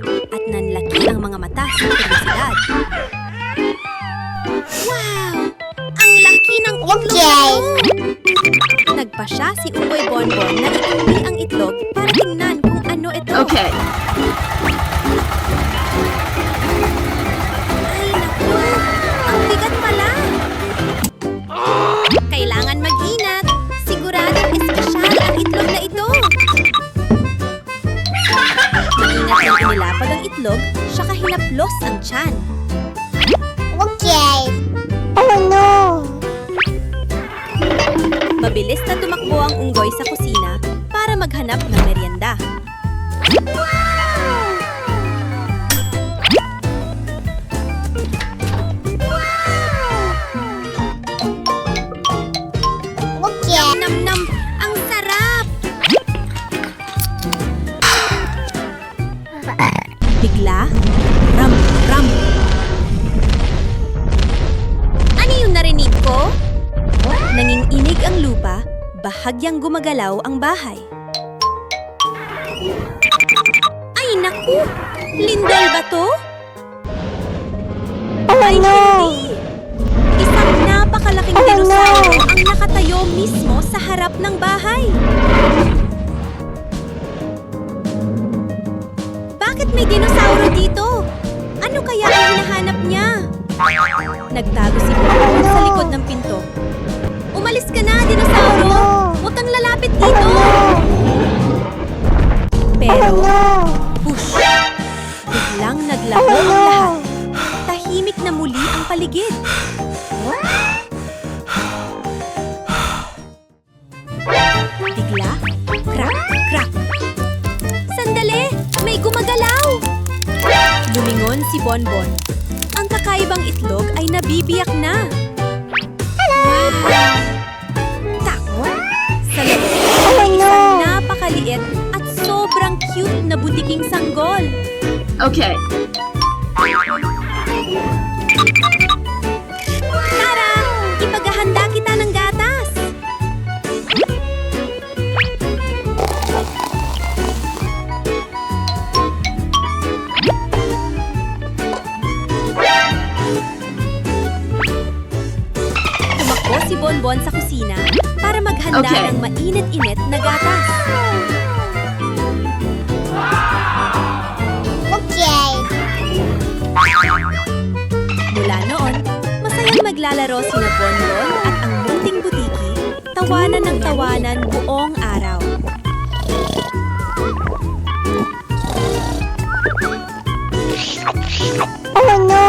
at nanlaki ang mga mata sa kuryosidad. Wow! Ang laki ng itlog na ito! Nagpa siya si Unggoy Bonbon na iuwi ang itlog para tingnan kung ano ito. Okay. Ay, naku! Ang bigat pala! Kailangan mag-ingat. Siguradong espesyal ang itlog na ito. Maingat nang inilapag ang itlog, saka hinaplos ang tiyan. Okay. Oh no! Mabilis na tumakbo ang unggoy sa kusina para maghanap ng merienda. Okay. Nam-nam! Ang sarap! Bigla, ram-ram! Ano yung narinig ko? Nanginginig ang lupa, bahagyang gumagalaw ang bahay. Ay, naku! Lindol ba to? Oh no! Hindi! Isang napakalaking dinosauro ang nakatayo mismo sa harap ng bahay. Bakit may dinosauro dito? Ano kaya ang hinahanap niya? Nagtago si Bonbon sa likod ng pinto. Umalis ka na, dinosauro! Huwag kang lalapit dito! Pero, push! Biglang naglaho ang lahat. Tahimik na muli ang paligid. Bigla, crack, crack. Sandali! May gumagalaw! Lumingon si Bonbon. Ang kakaibang itlog ay nabibiyak na. Wow! Tak! Sa loob ay isang napakaliit at sobrang cute na butiking sanggol. Okay. Tara! Ipaghahanda kita ng gatas! Tumakbo si Bonbon sa kusina para maghanda Okay. ng mainit-init na gatas. Okay. Mula noon, masayang maglalaro sina Bonbon at ang munting butiki, tawanan ng tawanan buong araw. Oh no!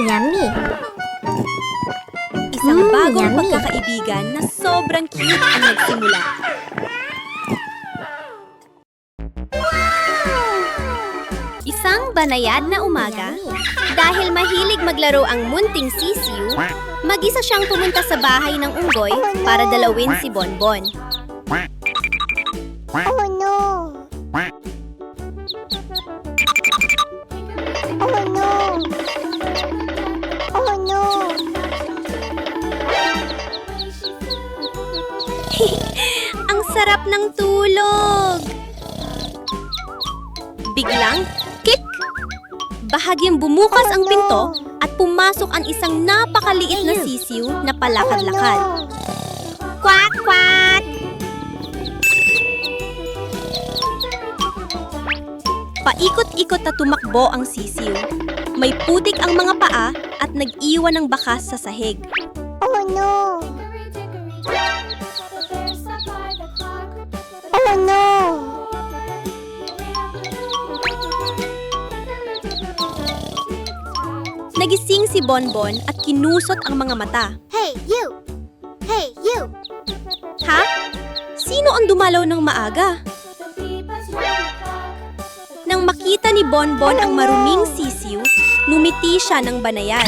Yummy. Isang bagong yummy. pagkakaibigan na sobrang cute ang nagsimula. Isang banayad na umaga, dahil mahilig maglaro ang munting sisiu, mag-isa siyang pumunta sa bahay ng unggoy para dalawin si Bonbon. Oh no! Oh no! Oh no! Ang sarap ng tulog! Biglang, kik! Bahagyang bumukas ang pinto at pumasok ang isang napakaliit na sisiw na palakad-lakad. Kwak! Kwak! Paikot-ikot na tumakbo ang sisiw. May putik ang mga paa at nag-iwan ng bakas sa sahig. Oh no! Oh no! Nagising si Bonbon at kinusot ang mga mata. Hey, you! Hey, you! Ha? Sino ang dumalaw ng maaga? Nang makita ni Bonbon ang maruming sisiw, ngumiti siya ng banayad.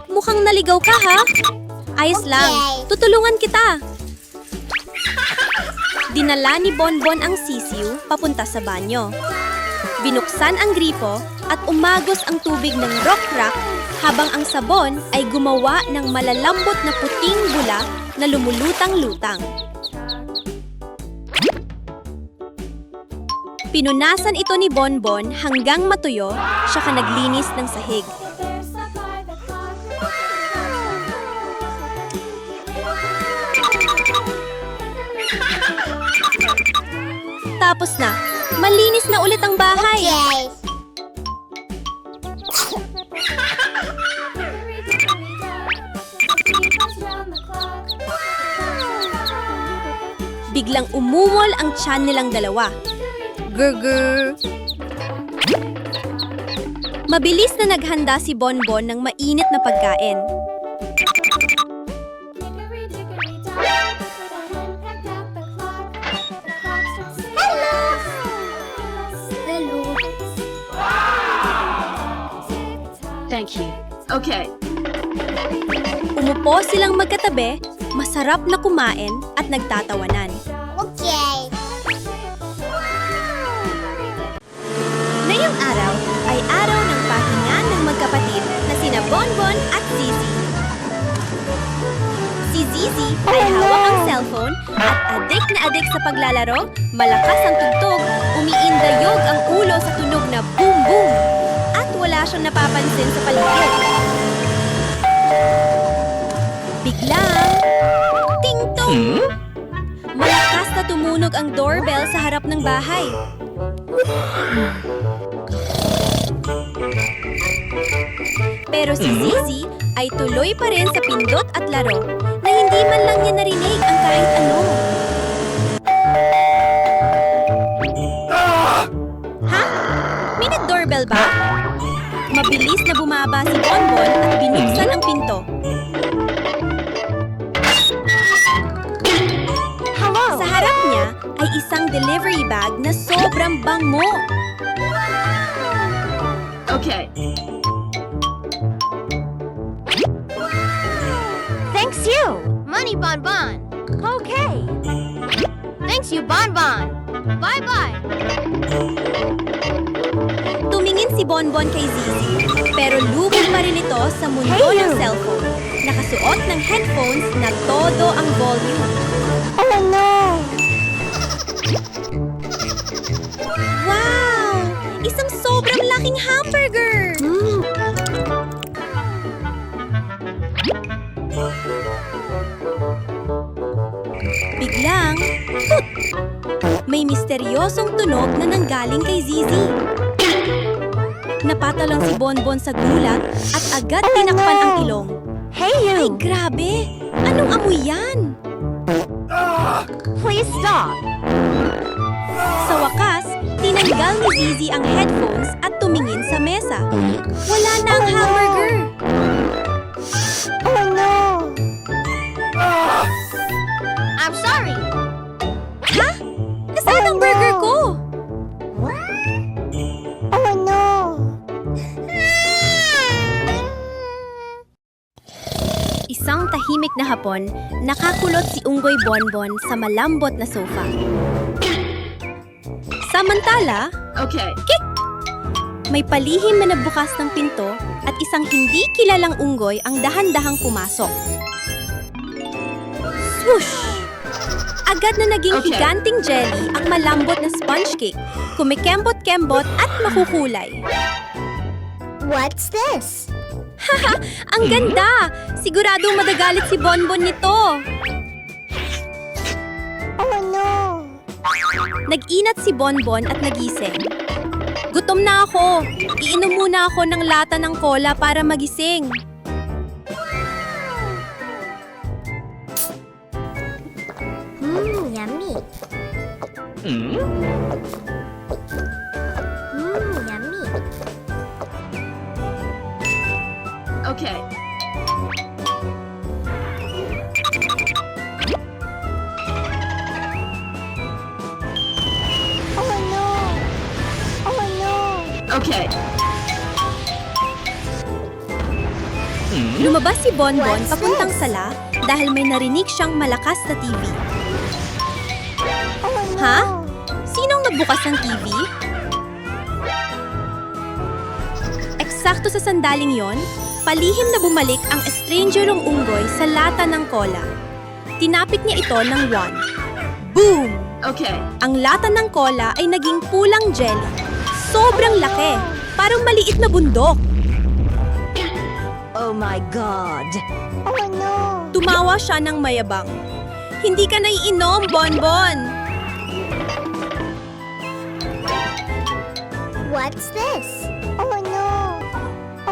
Mukhang naligaw ka, ha? Ayos lang, tutulungan kita. Dinala ni Bonbon ang sisiw papunta sa banyo. Binuksan ang gripo at umagos ang tubig ng rock rock habang ang sabon ay gumawa ng malalambot na puting bula na lumulutang-lutang. Pinunasan ito ni Bonbon hanggang matuyo, saka naglinis ng sahig. Tapos na, malinis na ulit ang bahay. Yay! Biglang umungol ang tiyan nilang dalawa. Gurgur! Mabilis na naghanda si Bonbon ng mainit na pagkain. Thank you. Okay. Umupo silang magkatabi, masarap na kumain at nagtatawanan. Okay. Ngayong araw ay araw ng pahinga ng magkapatid na sina Bonbon at Zizi. Si Zizi ay hawak ang cellphone at adik na adik sa paglalaro, malakas ang tugtog, umiindayog ang ulo sa tunog na boom boom, at wala siyang napapansin sa paligid. Biglang, ting-tong! Malakas na tumunog ang doorbell sa harap ng bahay. Pero si Zizi ay tuloy pa rin sa pindot at laro na hindi man lang niya narinig ang kahit ano. Ha? May nag-doorbell ba? Mabilis na bumaba si Bonbon at binuksan ang pinto. Sa harap niya ay isang delivery bag na sobrang bango. Okay. Thanks you, Money Bonbon. Okay. Thanks you, Bonbon. Bye-bye. Tumingin si Bonbon kay Zizi, pero lugod pa rin ito sa mundo ng cellphone. Nakasuot ng headphones na todo ang volume. Oh no! Wow! Isang sobrang laking hamburger! Biglang, tut! May misteryosong tunog na nanggaling kay Zizi. Napatalang si Bonbon sa gulat at agad tinakpan ang ilong. Hey Ay, you! grabe! Anong amoy yan? Please stop! Sa wakas, tinanggal ni Zizi ang headphones at tumingin sa mesa. Wala na ang hamburger! Oh no! I'm sorry! Ha? Nasaan ang burger ko? Oh no! Isang tahimik na hapon, nakakulot si Unggoy Bonbon sa malambot na sofa. Samantala, Okay. may palihim na nagbukas ng pinto at isang hindi kilalang unggoy ang dahan-dahang pumasok. Swoosh! Agad na naging Okay. higanting jelly ang malambot na sponge cake, kumikembot-kembot at makukulay. What's this? Ang ganda! Siguradong madagalit si Bonbon nito. Oh no! Nag-inat si Bonbon at nagising. Gutom na ako. Iinom muna ako ng lata ng cola para magising. Yummy. Yummy. Okay. Oh no! Oh no! Okay. Lumabas si Bonbon What's papuntang this? sala dahil may narinig siyang malakas na TV. Oh no! Ha? Sinong nagbukas ng TV? Eksakto sa sandaling yon, palihim na bumalik ang estrangerong unggoy sa lata ng cola. Tinapik niya ito ng wand. Boom! Okay. Ang lata ng cola ay naging pulang jelly. Sobrang laki, parang maliit na bundok. Oh my God! Oh no! Tumawa siya ng mayabang. Hindi ka naiinom, Bonbon! What's this? Oh no!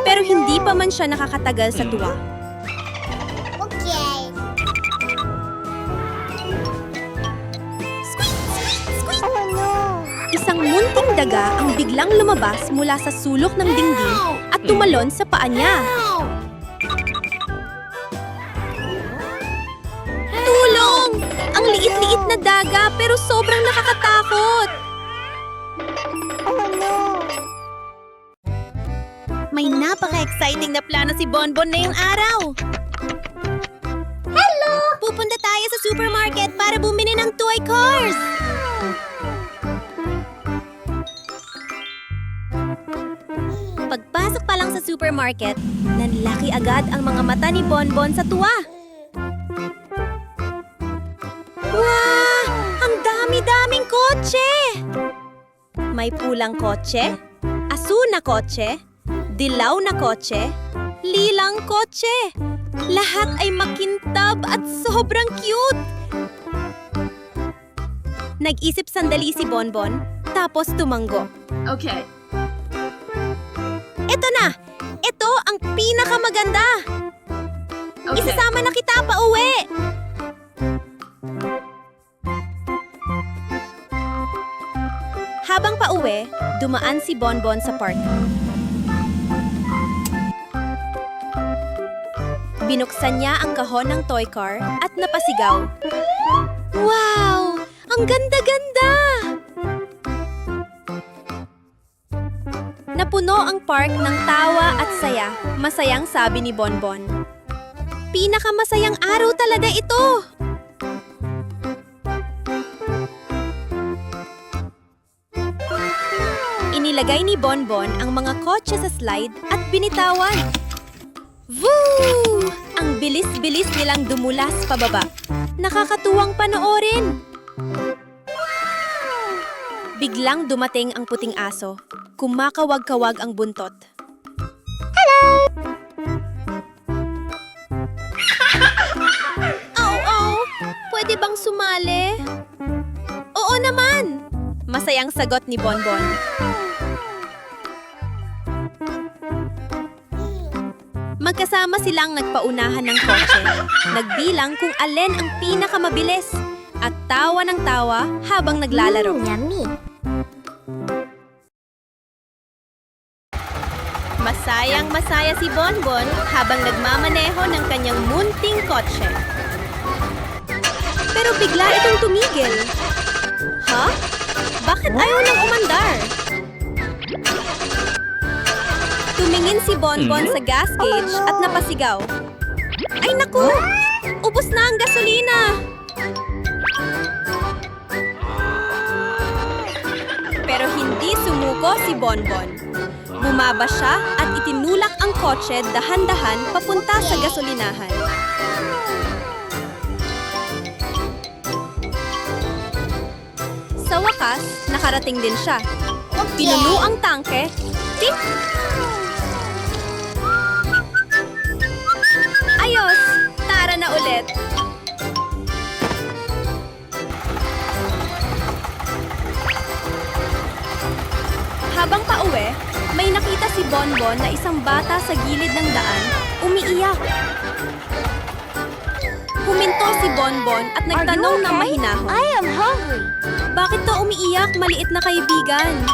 Pero hindi pa man siya nakakatagal sa tuwa. Okay. Oh no! Isang munting daga ang biglang lumabas mula sa sulok ng dingding at tumalon sa paa niya. Tulong! Ang liit-liit na daga pero sobrang nakakatakot. Oh no! May napaka-exciting na plano si Bonbon ngayong araw. Hello! Pupunta tayo sa supermarket para bumili ng toy cars. Pagpasok pa lang sa supermarket, nanlaki agad ang mga mata ni Bonbon sa tuwa. Wow! Ang dami-daming kotse! May pulang kotse, asul na kotse, dilaw na kotse, lilang kotse. Lahat ay makintab at sobrang cute! Nag-isip sandali si Bonbon, tapos tumanggo. Okay. Ito na! Ito ang pinakamaganda! Okay. Isasama na kita pa uwi! Habang pauwi, dumaan si Bonbon sa park. Binuksan niya ang kahon ng toy car at napasigaw. Wow! Ang ganda-ganda! Napuno ang park ng tawa at saya, masayang sabi ni Bonbon. Pinakamasayang araw talaga ito! Inilagay ni Bonbon ang mga kotse sa slide at binitawan. Woo! Ang bilis-bilis nilang dumulas pababa. Nakakatuwang panoorin. Biglang dumating ang puting aso. Kumakawag-kawag ang buntot. Au-au! Pwede bang sumali? Oo naman! Masayang sagot ni Bonbon. Magkasama silang nagpaunahan ng kotse, nagbilang kung alin ang pinakamabilis, at tawa ng tawa habang naglalaro. Yummy! Masayang-masaya si Bonbon habang nagmamaneho ng kanyang munting kotse. Pero bigla itong tumigil. Ha? Bakit ayaw nang umandar? Tumingin si Bonbon sa gas gauge at napasigaw. Ay naku! Ubos na ang gasolina! Pero hindi sumuko si Bonbon. Bumaba siya at itinulak ang kotse dahan-dahan papunta sa gasolinahan. Sa wakas, nakarating din siya. Pinuno ang tangke. Tip! Ayos! Tara na ulit! Habang pauwi, may nakita si Bonbon na isang bata sa gilid ng daan, umiiyak. Huminto si Bonbon at nagtanong ng mahinahon. I am hungry! Bakit to umiiyak, maliit na kaibigan?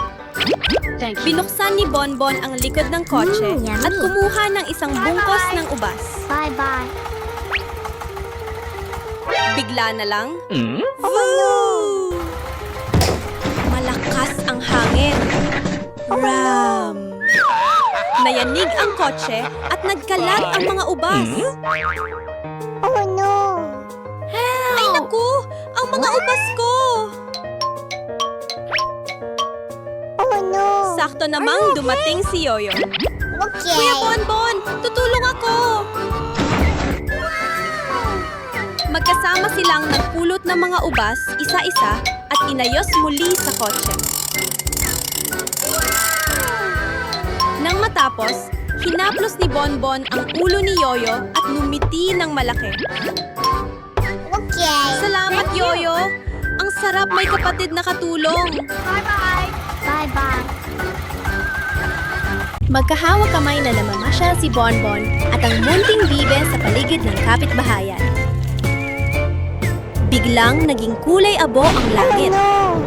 Thank you. Binuksan ni Bonbon ang likod ng kotse yummy. at kumuha ng isang bungkos ng ubas. Bye-bye! Bigla na lang, Woo! Malakas ang hangin. Ram! Nayanig ang kotse at nagkalat ang mga ubas. Oh no! Ay naku! Ang mga ubas ko! Oh no! Sakto namang dumating si Yoyo. Okay! Kuya Bonbon, tutulong ako! Magkasama silang nagpulot ng mga ubas, isa-isa, at inayos muli sa kotse. Nang matapos, hinaplos ni Bonbon ang ulo ni Yoyo at numiti ng malaki. Okay. Salamat, Yoyo! Ang sarap may kapatid na katulong. Bye-bye. Magkahawak kamay na namamasyal si Bonbon at ang munting bibe sa paligid ng kapitbahayan. Biglang naging kulay abo ang langit. No.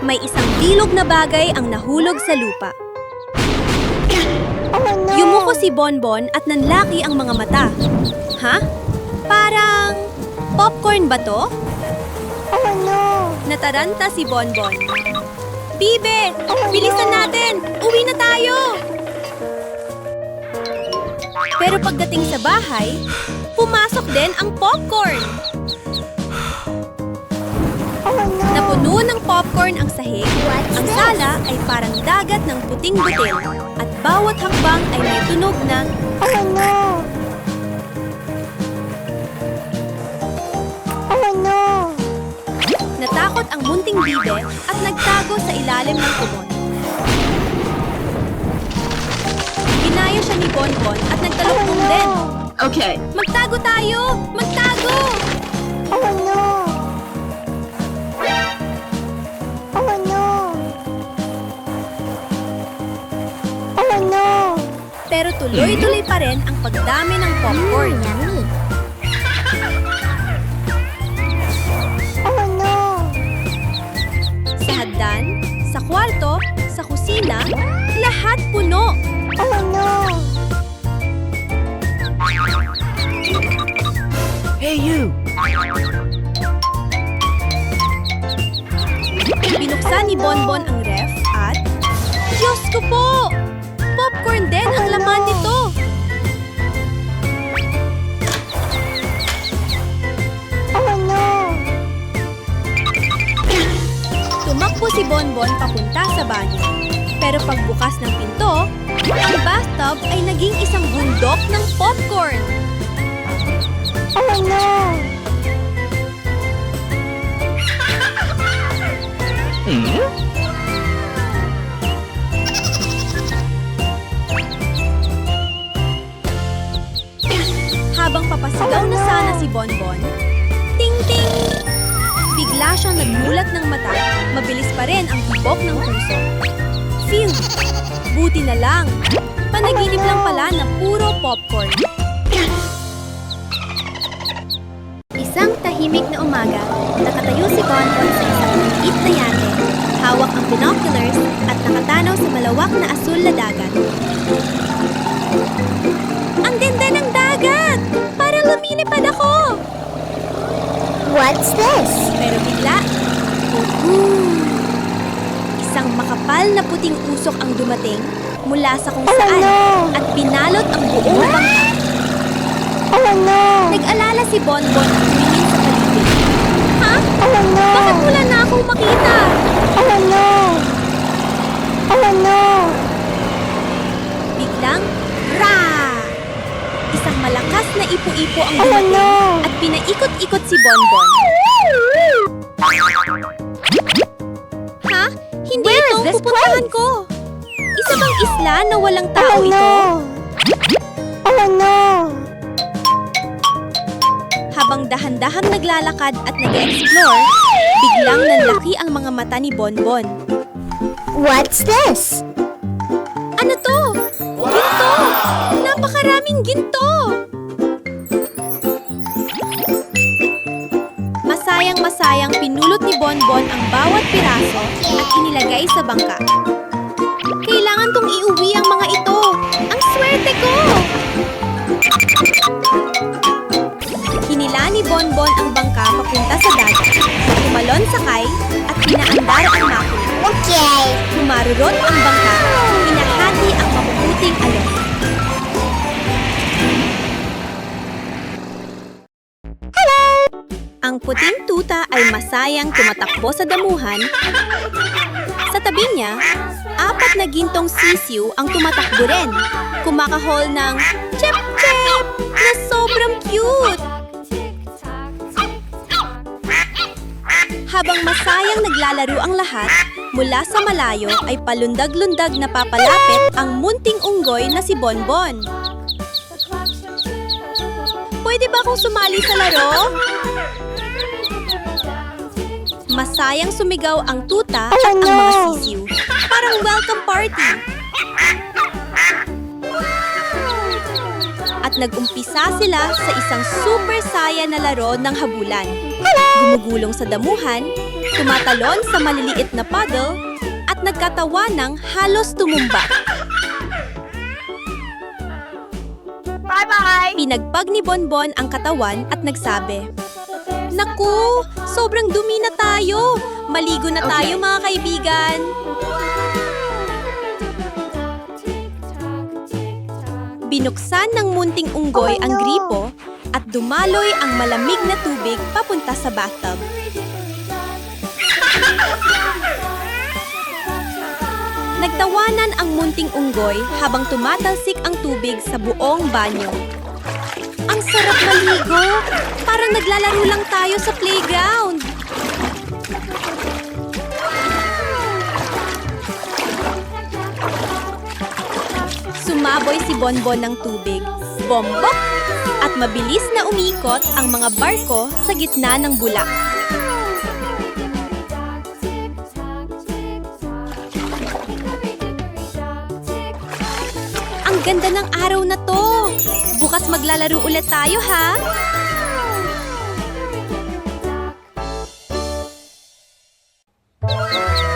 May isang bilog na bagay ang nahulog sa lupa. Oh no. Yumuko si Bonbon at nanlaki ang mga mata. Ha? Parang popcorn ba to? Oh no. Nataranta si Bonbon. Bibe! Bilisan natin! Uwi na tayo! Pero pagdating sa bahay, pumasok din ang popcorn. Oh no. Napuno ng popcorn ang sahig. What's Ang this? sala ay parang dagat ng puting butil at bawat hakbang ay may tunog na Oh no. Oh no. natakot ang munting bibe at nagtago sa ilalim ng kumot. Ginaya siya ni Bonbon at nagtalukbong din. Okay. Magtago tayo! Magtago! Oh no. Oh no. Oh no. Pero tuloy-tuloy pa rin ang pagdami ng popcorn. Yummy. Oh no. Sa hagdan, sa kwarto, sa kusina, lahat puno. Oh no. Hey, you! Binuksan ni Bonbon ang ref at... Diyos ko po! Popcorn din ang laman nito! Oh no. Tumakbo si Bonbon papunta sa banyo. Pero pagbukas ng pinto, ang bathtub ay naging isang bundok ng popcorn. Oh no. Habang papasigaw na sana si Bonbon, ting-ting! Bigla siyang nagmulat ng mata, mabilis pa rin ang tibok ng puso. Phew! Buti na lang! Panaginip lang pala na puro popcorn. Isang tahimik na umaga, nakatayo si Bonbon sa isang maliit na yate, hawak ang binoculars at nakatanaw sa malawak na asul na dagat. Ang ganda ng dagat! Para lumilipad ako! What's this? Pero bigla, isang makapal na puting usok ang dumating mula sa kung saan at binalot ang buong bangka. Oh no. Nag-alala si Bonbon at tumingin sa paligid. Ha? Oh no. Bakit wala na akong makita? Oh no. Oh no. Biglang, ra! Isang malakas na ipo-ipo ang Oh dumating no. at pinaikot-ikot si Bonbon. Ha? Hindi Where ito is this pupuntahan ko. Isa bang isla na walang Oh tao ito? no. Oh no. Habang dahan-dahang naglalakad at nag-explore, biglang nanlaki ang mga mata ni Bonbon. What's this? Ano to? Ginto! Napakaraming ginto! Masayang-masayang pinulot ni Bonbon ang bawat piraso at inilagay sa bangka. Kailangan kong iuwi ang mga ito! Ang swerte ko! Hinila ni Bonbon ang bangka papunta sa dagat. Tumalon sakay at pinaandar ang makina. Okay. Humarurot ang bangka, hinahati ang mapuputing alon. Ang puting tuta ay masayang tumatakbo sa damuhan. Sa tabi niya, 4 na gintong sisiw ang tumatakbo rin. Kumakahol ng chep-chep na sobrang cute. Habang masayang naglalaro ang lahat, mula sa malayo ay palundag-lundag na papalapit ang munting unggoy na si Bonbon. Pwede ba akong sumali sa laro? Masayang sumigaw ang tuta at ang mga sisiw. Parang welcome party. At nag-umpisa sila sa isang super saya na laro ng habulan. Gumugulong sa damuhan, tumatalon sa maliliit na puddle, at nagkatawanang halos tumumba. Bye-bye! Pinagpag ni Bonbon ang katawan at nagsabi, "Naku, sobrang dumi na tayo. Maligo na tayo mga kaibigan." Binuksan ng munting unggoy ang gripo at dumaloy ang malamig na tubig papunta sa bathtub. Nagtawanan ang munting unggoy habang tumatalsik ang tubig sa buong banyo. Ang sarap maligo! Parang naglalaro lang tayo sa playground! Sumaboy si Bonbon ng tubig, bombok, at mabilis na umikot ang mga barko sa gitna ng bulak. Ang ganda ng araw na to! Bukas maglalaro ulit tayo, ha?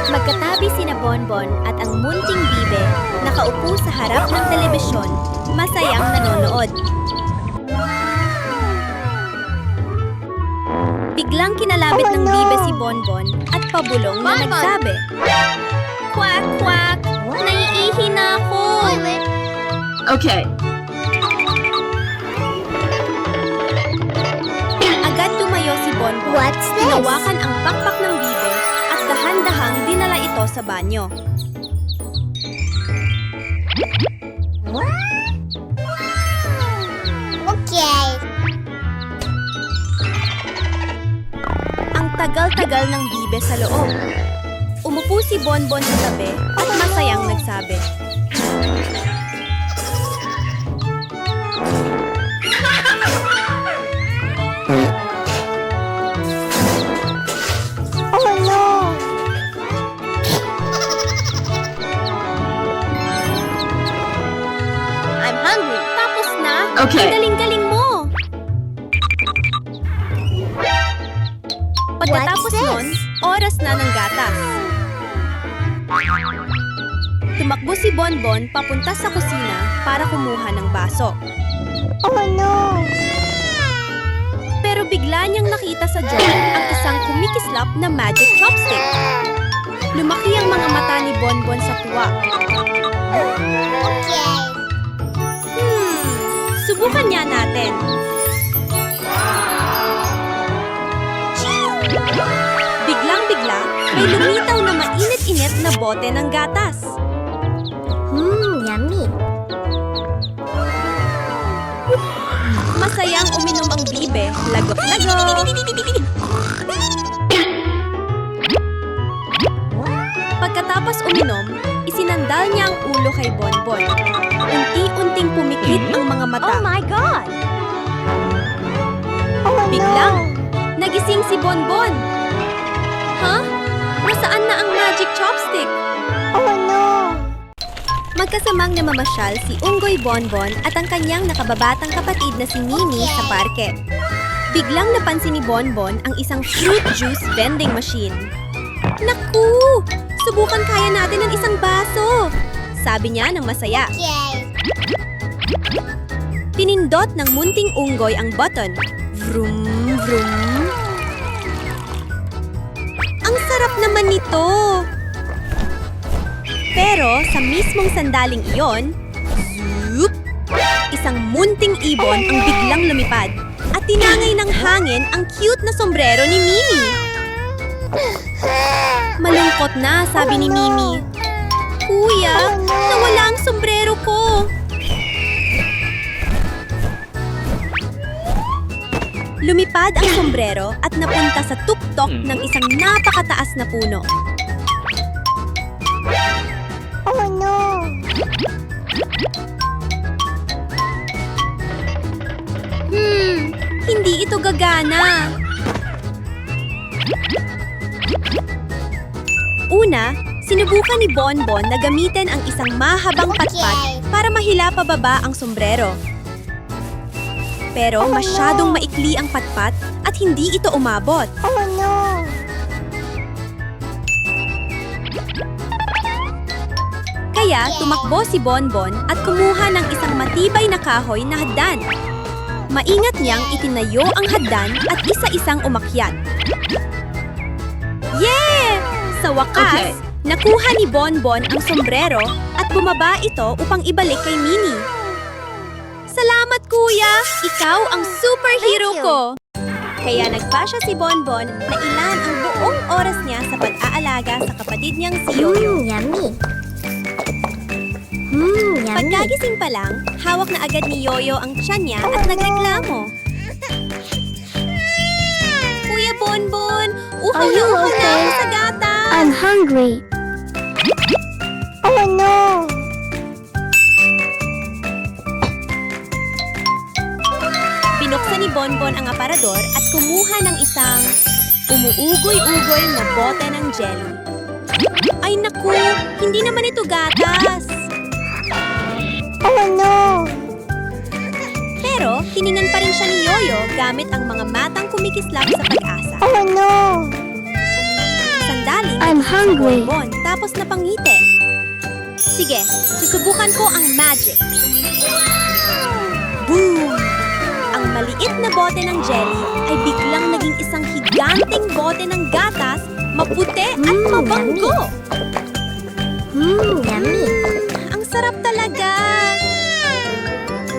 Magkatabi sina Bonbon at ang munting bibe, nakaupo sa harap ng telebisyon, masayang nanonood. Biglang kinalabit ng bibe si Bonbon at pabulong na nagsabi, "Kwak, kwak! Naiihi na ako!" Okay. Agad tumayo si Bonbon, What's this? hinawakan ang pakpak ng bibe at dahan-dahang dinala ito sa banyo. Okay. Ang tagal-tagal ng bibe sa loob. Umupo si Bonbon sa tabi at masayang nagsabi, Oh no! "I'm hungry." Tapos na? Okay. Ang galing-galing mo! Pagkatapos What's this? nun, oras na ng gatas. Tumakbo si Bonbon papunta sa kusina para kumuha ng baso. Oh no! Pero bigla niyang nakita sa jar ang isang kumikislap na magic chopstick. Lumaki ang mga mata ni Bonbon sa tuwa. Okay. Subukan niya natin. Biglang-bigla, may lumitaw na mainit-init na bote ng gatas. Yummy. Masayang uminom ang bibe, lagok-lagok. Pagkatapos uminom, isinandal niya ang ulo kay Bonbon. Unti-unting pumikit ang mga mata. Oh my God! Oh Biglang, no! nagising si Bonbon. Ha? Nasaan na ang magic chopstick? Oh no! Magkasamang namamasyal si Unggoy Bonbon at ang kanyang nakababatang kapatid na si Mimi sa parke. Biglang napansin ni Bonbon ang isang fruit juice vending machine. "Naku! Subukan kaya natin ang isang baso!" sabi niya ng masaya. Okay. Pinindot ng munting unggoy ang button. Vroom, vroom. Ang sarap naman nito! Pero sa mismong sandaling iyon, zoop! Isang munting ibon ang biglang lumipad at tinangay ng hangin ang cute na sombrero ni Mimi. Malungkot na, sabi ni Mimi. "Kuya, nawala ang sombrero ko." Lumipad ang sombrero at napunta sa tuktok ng isang napakataas na puno. Oh no! Hindi ito gagana. Una, sinubukan ni Bonbon na gamitin ang isang mahabang patpat para mahila pababa ang sombrero. Pero masyadong maikli ang patpat at hindi ito umabot. Oh no! Kaya tumakbo si Bonbon at kumuha ng isang matibay na kahoy na hagdan. Maingat niyang itinayo ang hagdan at isa-isang umakyat. Yeah! Sa wakas, Okay. nakuha ni Bonbon ang sombrero at bumaba ito upang ibalik kay Minnie. Salamat, Kuya! Ikaw ang superhero Thank you. ko! Kaya nagpasya si Bonbon na ilan ang buong oras niya sa pag-aalaga sa kapatid niyang si Yoyo. Yummy! Yummy! Pagkagising pa lang, hawak na agad ni Yoyo ang tiyan niya at nagreklamo. Kuya Bonbon, Are you uhaw-uhaw na okay? ako sa gatas! I'm hungry! Oh no! Binuksan ni Bonbon ang aparador at kumuha ng isang umuugoy-ugoy na bote ng jelly. Ay naku, hindi naman ito gatas! Oh no! Pero tiningan pa rin siya ni Yoyo gamit ang mga matang kumikislap sa pag-asa. Oh no! Sandaling I'm si hungry. Bonbon tapos napangiti. Sige, susubukan ko ang magic. Boom! Ang maliit na bote ng jelly ay biglang naging isang higanting bote ng gatas, maputi at mabanggo. Yummy! Ang sarap talaga!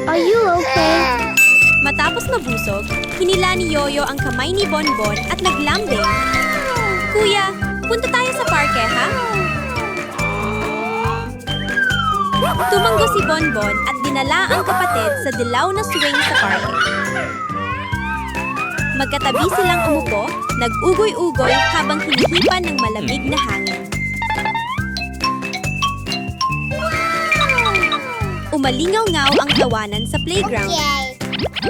Are you okay? Matapos mabusog, hinila ni Yoyo ang kamay ni Bonbon at naglambing. Kuya, punta tayo sa parke, ha? Tumanggo si Bonbon at dinala ang kapatid sa dilaw na swing sa parke. Magkatabi silang umupo, nag-ugoy-ugoy habang hinihipan ng malamig na hangin. Umalingaw-ngaw ang tawanan sa playground.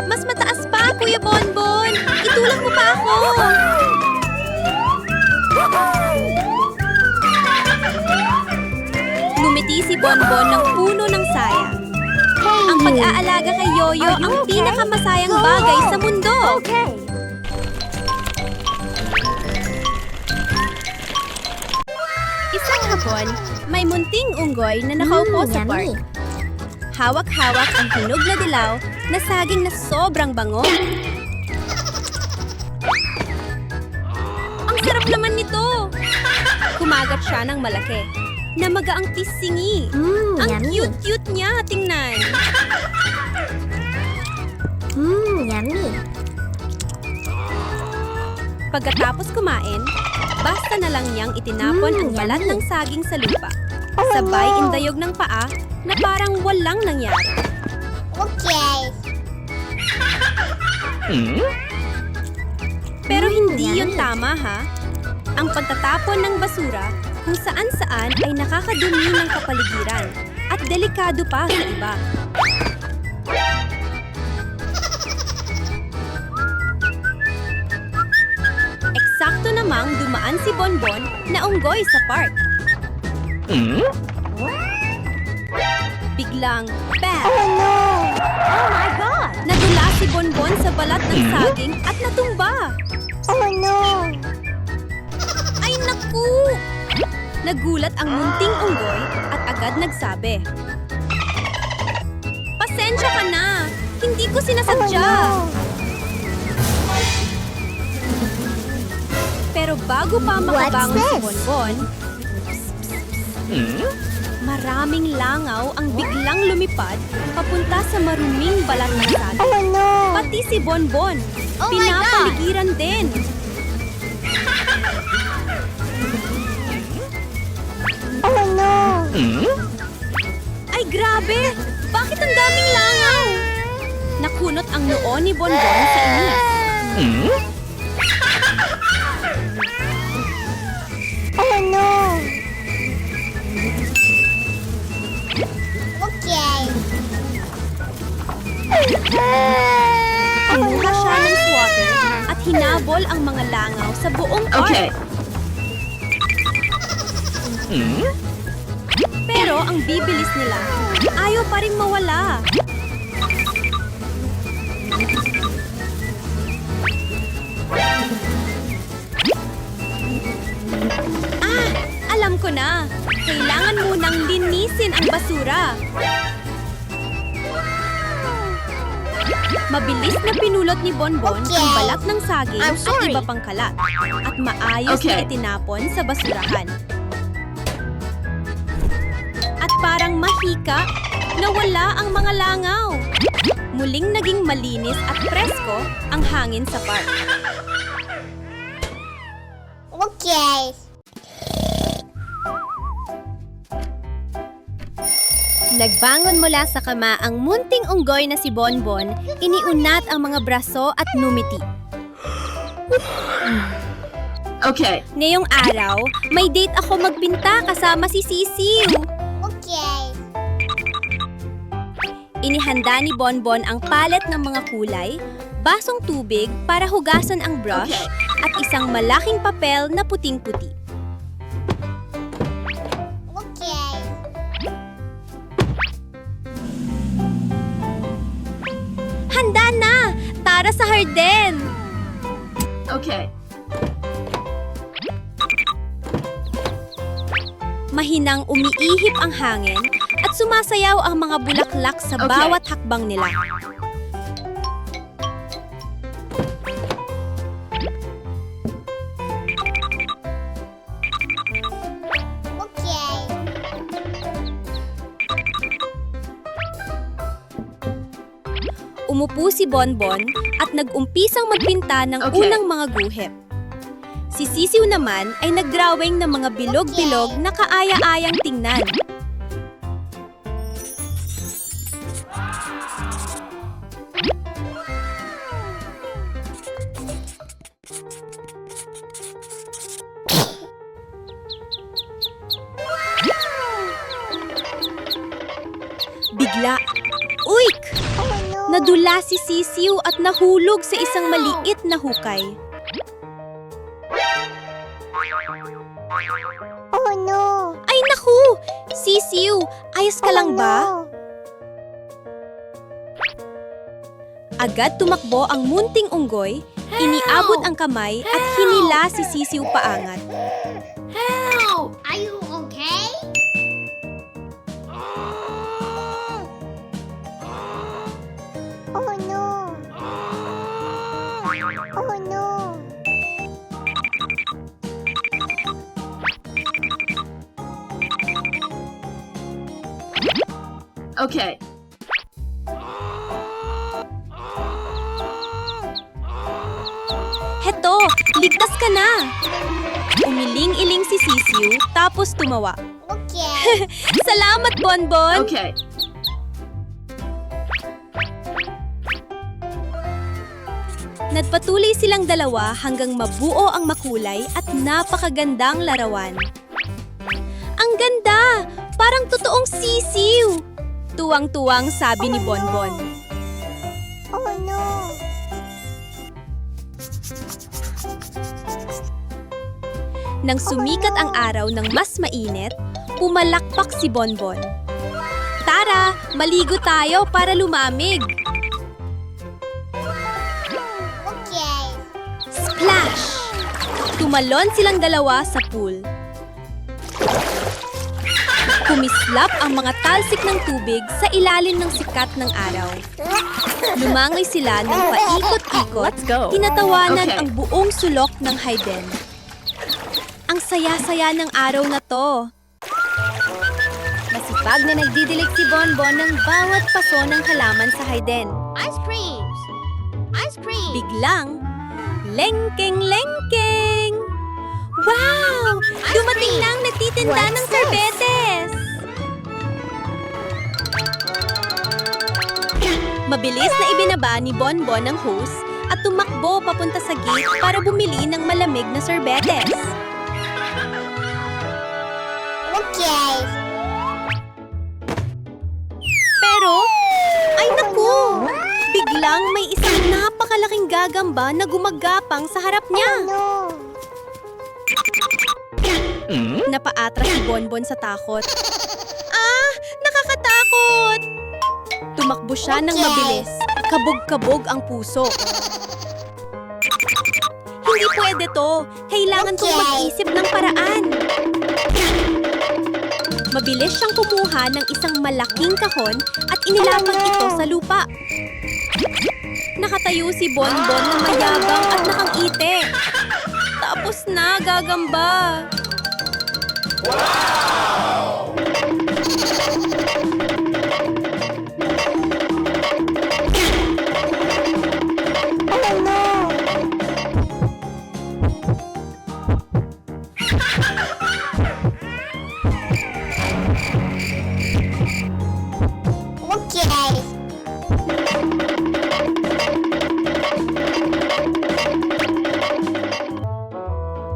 Mas mataas pa, Kuya Bonbon! Itulak mo pa ako! Ngumiti si Bonbon ng puno ng saya. Hey, Ang you. pag-aalaga kay Yoyo Are you ang okay? pinakamasayang Go bagay home. sa mundo. Okay. Isang hapon, may munting unggoy na nakaupo sa park. Yummy! Hawak-hawak ang hinog na dilaw na saging na sobrang bango. Ang sarap naman nito! Kumagat siya ng malaki. Namaga ang pisingi. Ang Yummy! cute-cute niya, tingnan. Yummy! Pagkatapos kumain, basta na lang niyang itinapon ang balat ng saging sa lupa. Sabay indayog ng paa na parang walang nangyari. Okay. Pero hindi yun tama, ha? Ang pagtatapon ng basura kung saan-saan ay nakakadumi ng kapaligiran at delikado pa sa iba. Eksakto namang dumaan si Bonbon na unggoy sa park. Biglang, bam! Oh no! Oh my God! Nadula si Bonbon sa balat ng saging at natumba. Oh no! Ay naku! Nagulat ang munting unggoy at agad nagsabi, "Pasensya ka na! Hindi ko sinasadya!" Pero bago pa makabangon si this? Bonbon, maraming langaw ang biglang lumipad papunta sa maruming balat ng saging. Oh no! Pati si Bonbon, Oh my pinapaligiran din. Oh no! Ay grabe! Bakit ang daming langaw? Nakunot ang noo ni Bonbon sa inis. Oh no! Okay. Kumuha siya ng swatter at hinabol ang mga langaw sa buong park. Okay. Pero ang bibilis nila, ayaw pa rin mawala. Alam ko na. Kailangan munang linisin ang basura. Mabilis na pinulot ni Bonbon Okay. ang balat ng saging I'm at sorry. iba pang kalat at maayos na Okay. itinapon sa basurahan. At parang mahika, nawala ang mga langaw. Muling naging malinis at presko ang hangin sa park. Okay. Nagbangon mula sa kama ang munting unggoy na si Bonbon, iniunat ang mga braso at numiti. Okay. Ngayong araw, may date ako magpinta kasama si Sisiu. Okay. Inihanda ni Bonbon ang palet ng mga kulay, basong tubig para hugasan ang brush, Okay. at isang malaking papel na puting-puti. Okay. Handa na! Tara sa harden! Okay. Mahinang umiihip ang hangin at sumasayaw ang mga bulaklak sa Okay. bawat hakbang nila. Okay. Umupo si Bonbon at nag-umpisang magpinta ng Okay. unang mga guhit. Si Sisiw naman ay nagdrawing ng mga bilog-bilog na kaaya-ayang tingnan. Bigla, uik! Oh no! Nadula si Sisiw at nahulog sa isang maliit na hukay. Oh no! Ay naku! Sisiw, ayos ka lang ba? Oh, Agad tumakbo ang munting unggoy, iniabot ang kamay at hinila si Sisiw paangat. Help! Are you okay? Oh no! Oh no! Okay. Heto, ligtas ka na! Umiling-iling si Sisiw, tapos tumawa. Okay. Salamat, Bonbon! Okay. Nagpatuloy silang dalawa hanggang mabuo ang makulay at napakagandang larawan. Ang ganda! Parang totoong sisiw! Tuwang-tuwang sabi ni Bonbon. Oh no! Nang sumikat ang araw ng mas mainit, pumalakpak si Bonbon. Tara, maligo tayo para lumamig! Okay. Splash! Tumalon silang dalawa sa pool. Kumislap ang mga talsik ng tubig sa ilalim ng sikat ng araw. Lumangoy sila ng paikot-ikot, Let's go. tinatawanan Okay. ang buong sulok ng Hayden. Ang saya-saya ng araw na to. Masipag na nagdidilig si Bonbon ng bawat paso ng halaman sa Hayden. Ice creams! Ice cream! Biglang, lengkeng-lengkeng! Wow! Dumating na ang nagtitinda What's ng this? sorbetes! Mabilis na ibinaba ni Bonbon ang hose at tumakbo papunta sa gate para bumili ng malamig na sorbetes. Okay. Pero, ay naku! Biglang may isang napakalaking gagamba na gumagapang sa harap niya. No. Napaatras si Bonbon sa takot. Ah! Nakakatakot! Tumakbo siya ng mabilis. Kabog-kabog ang puso. Hindi pwede to. Kailangan kong mag-isip ng paraan. Mabilis siyang kumuha ng isang malaking kahon at inilapag ito sa lupa. Nakatayo si Bonbon na mayabang at nakangiti. Tapos na, gagamba. Oh no. Okay.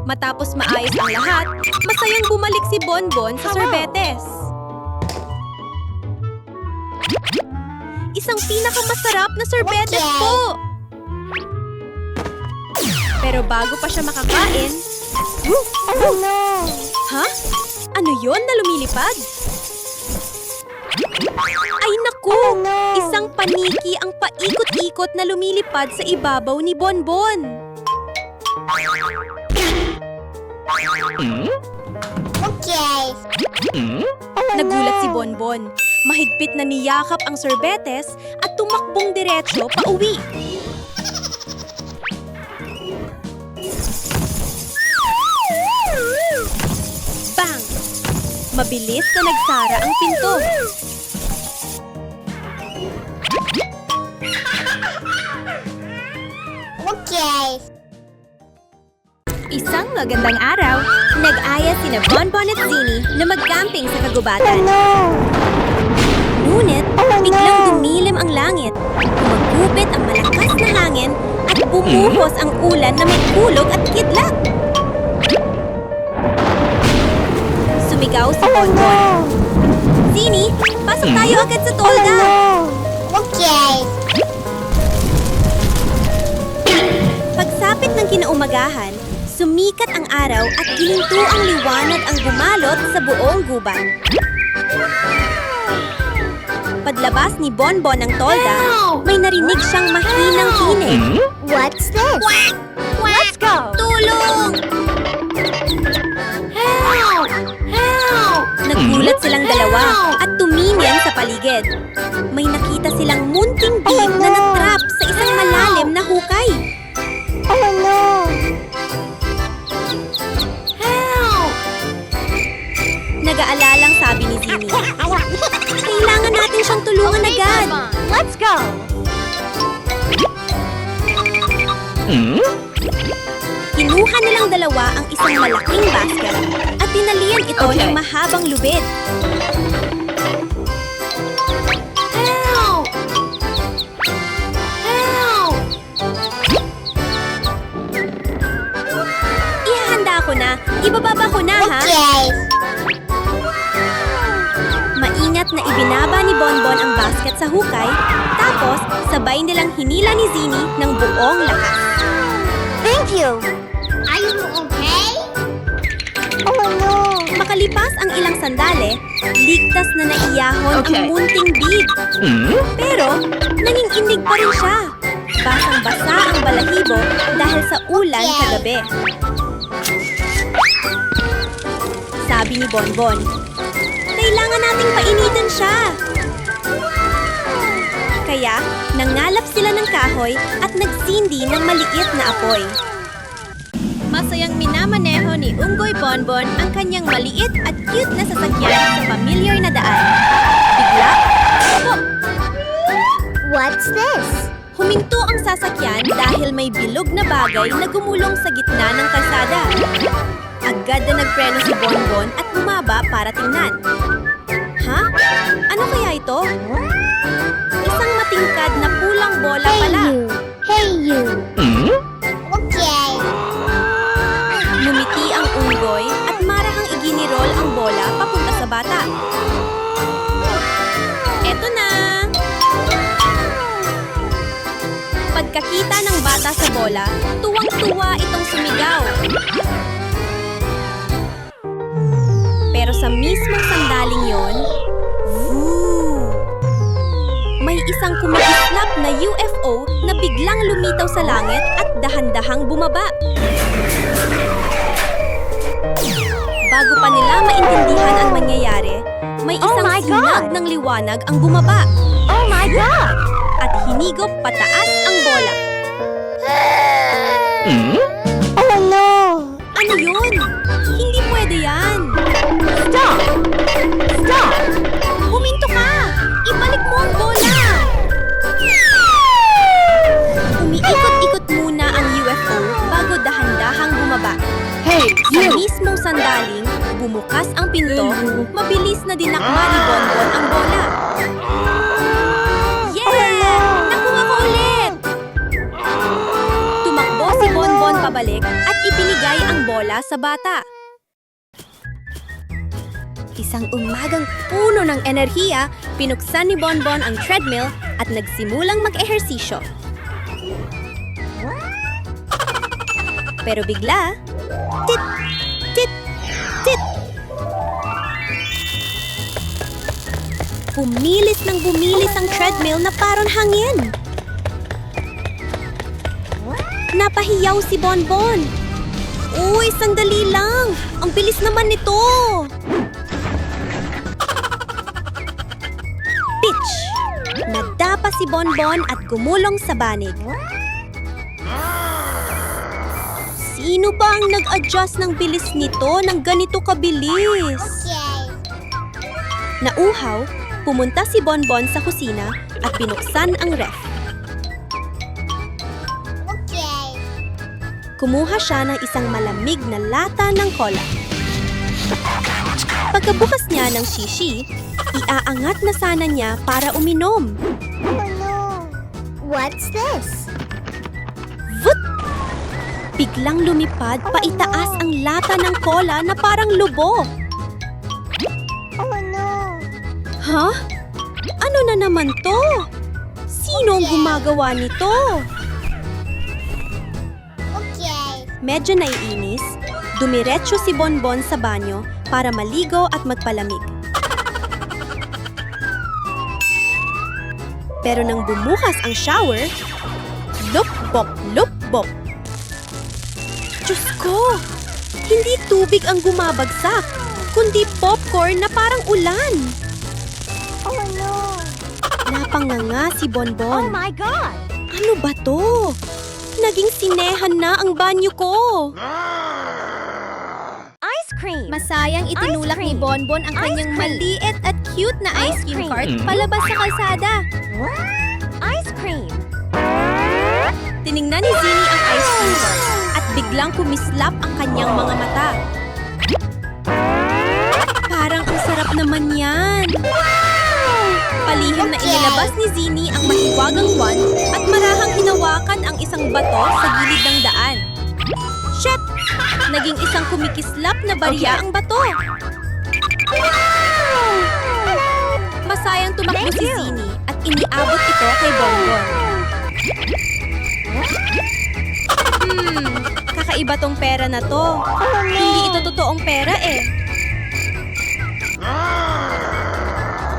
Matapos maayos ang lahat, masayang bumalik si Bonbon sa sorbetes. Isang pinakamasarap na sorbetes po! Pero bago pa siya makakain, Oh no. ha? Ano yon na lumilipad? Ay naku! Isang paniki ang paikot-ikot na lumilipad sa ibabaw ni Bonbon. Okay. Nagulat si Bonbon. Mahigpit na niyakap ang sorbetes at tumakbong diretso pa uwi. Bang! Mabilis na nagsara ang pinto. Okay. Isang magandang araw, nag-aya sina Bonbon at Zini na mag-camping sa kagubatan. No. Ngunit, biglang dumilim ang langit, gumagupit ang malakas na hangin at bumuhos ang ulan na may kulog at kidlat. Sumigaw si Bonbon. Zini, pasok tayo agad sa tolda! Okay. Pagsapit ng kinaumagahan, sumikat ang araw at gininto ang liwanag ang bumalot sa buong gubat. Paglabas ni Bonbon ng tolda, may narinig siyang mahinang tinig. What's this? Let's go! Tulong! Help! Help! Nagulat silang dalawa at tumingin sa paligid. May nakita silang munting big na natrap sa isang malalim na hukay. Oh no. Help! Nag-aalalang sabi ni Zini. Kailangan natin siyang tulungan agad. Let's go. Kinuha nilang dalawa ang isang malaking basket at tinalian ito Okay. ng mahabang lubid. Help! Help! Ihahanda ko na. Ibababa ko na, ha? Okay. Maingat na ibinaba ni Bonbon ang basket sa hukay, tapos sabay nilang hinila ni Zini ng buong lakas. Thank you. Are you okay? Oh no. Makalipas ang ilang sandali, ligtas na naiyahon Okay. ang munting big. Pero, nanginginig pa rin siya. Basang-basa ang balahibo dahil sa ulan kagabi. Sabi ni Bonbon, kailangan nating painitin siya. Kaya, nangalap sila ng kahoy at nagsindi ng maliit na apoy. Masayang minamaneho ni Unggoy Bonbon ang kanyang maliit at cute na sasakyan sa familiar na daan. Bigla, What's this? huminto ang sasakyan dahil may bilog na bagay na gumulong sa gitna ng kalsada. Agad na nagpreno si Bonbon at bumaba para tingnan. Ha? Ano kaya ito? Isang matingkad na pulang bola Hey pala. you. Hey you. Okay. Ngumiti ang unggoy at marahang iginirol ang bola papunta sa bata. Eto na! Pagkakita ng bata sa bola, tuwang-tuwa itong sumigaw. Pero sa mismong sandaling yon, may isang kumikislap na UFO na biglang lumitaw sa langit at dahan-dahang bumaba. Bago pa nila maintindihan ang mangyayari, may Oh isang my sinag God! ng liwanag ang bumaba Oh my God. at hinigop pataas ang bola. Oh no. Ano yun? Hindi pwede yan. Stop. Stop. Huminto ka! Ibalik mo ang bola! Umiikot-ikot muna ang UFO bago dahan-dahang bumaba. Hey Sa mismong sandaling, bumukas ang pinto, mabilis na dinakma ni Bonbon ang bola. Yeah! Nakuha ko ulit! Tumakbo si Bonbon pabalik at ibinigay ang bola sa bata. Isang umagang puno ng enerhiya, pinuksan ni Bonbon ang treadmill at nagsimulang mag-ehersisyo. Pero bigla, tit, tit, tit. Bumilis ng bumilis ang treadmill na parang hangin. Napahiyaw si Bonbon. Uy, sandali lang. Ang bilis naman nito. Pitch! Nadapa si Bonbon at gumulong sa banig. Sino ba ang nag-adjust ng bilis nito ng ganito kabilis? Nauhaw, pumunta si Bonbon sa kusina at binuksan ang ref. Kumuha siya ng isang malamig na lata ng cola. Pagkabukas niya ng shishi, iaangat na sana niya para uminom. Oh no. What's this? Vut! Biglang lumipad paitaas ang lata ng cola na parang lubo. Oh no. Ha? Ano na naman to? Sino ang gumagawa nito? Medyo naiinis, dumiretso si Bonbon sa banyo para maligo at magpalamig. Pero nang bumukas ang shower, lupbop, lupbop. Diyos ko! Hindi tubig ang bumabagsak, kundi popcorn na parang ulan. Oh no. Napanganga si Bonbon. Oh my God. Ano ba to? Naging sinehan na ang banyo ko. Ice cream. Masayang itinulak ni Ice cream. Bonbon ang Ice kanyang cream. maliit at cute na ice Ice cream cream. cart palabas sa kalsada. Ice cream. Tiningnan ni Zinnie ang ice cream cart at biglang kumislap ang kanyang mga mata. Parang ang sarap naman yan. Palihim na inilabas ni Zinnie ang mahiwagang wand at marahang hinawakan ang isang bato sa gilid ng daan. Shit! Naging isang kumikislap na barya ang bato. Masayang tumakbo si Zinnie at iniabot ito kay Bonbon. Kakaiba tong pera na to. Hindi ito totoong pera eh.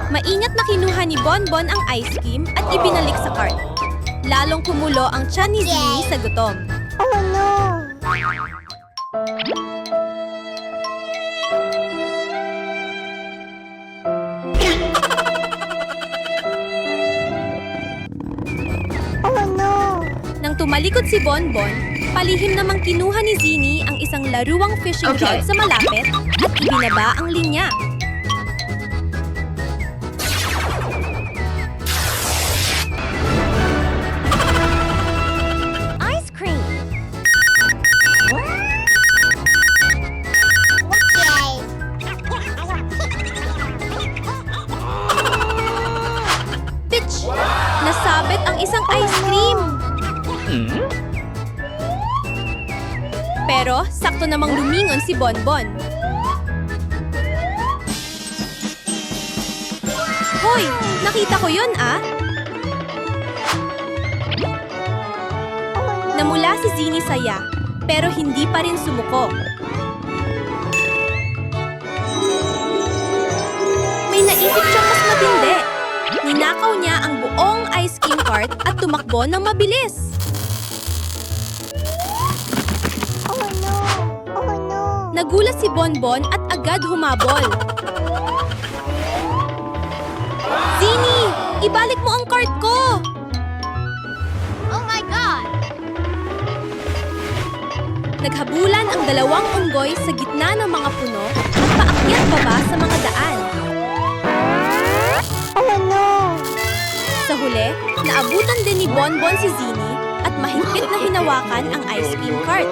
Maingat na kinuha ni Bonbon ang ice cream at ibinalik sa cart. Lalong kumulo ang tiyan ni Zinnie sa gutom. Oh no. Oh no. Nang tumalikod si Bonbon, palihim namang kinuha ni Zinnie ang isang laruang fishing rod sa malapit at ibinaba ang linya. Ice cream. Pitch! Nasa Pero sakto namang lumingon si Bonbon. Hoy! Nakita ko yun, ah! Namula si Zini saya, pero hindi pa rin sumuko. May naisip siyang mas matindi. Ninakaw niya ang buong ice cream cart at tumakbo ng mabilis. Oh no! Oh no! Nagulat si Bonbon at agad humabol. Zini! Ibalik mo ang cart ko! Oh my God! Naghabulan ang dalawang unggoy sa gitna ng mga puno at paakyat baba sa mga daan. Oh no! Sa huli, naabutan din ni Bonbon si Zini at mahigpit na hinawakan ang ice cream cart.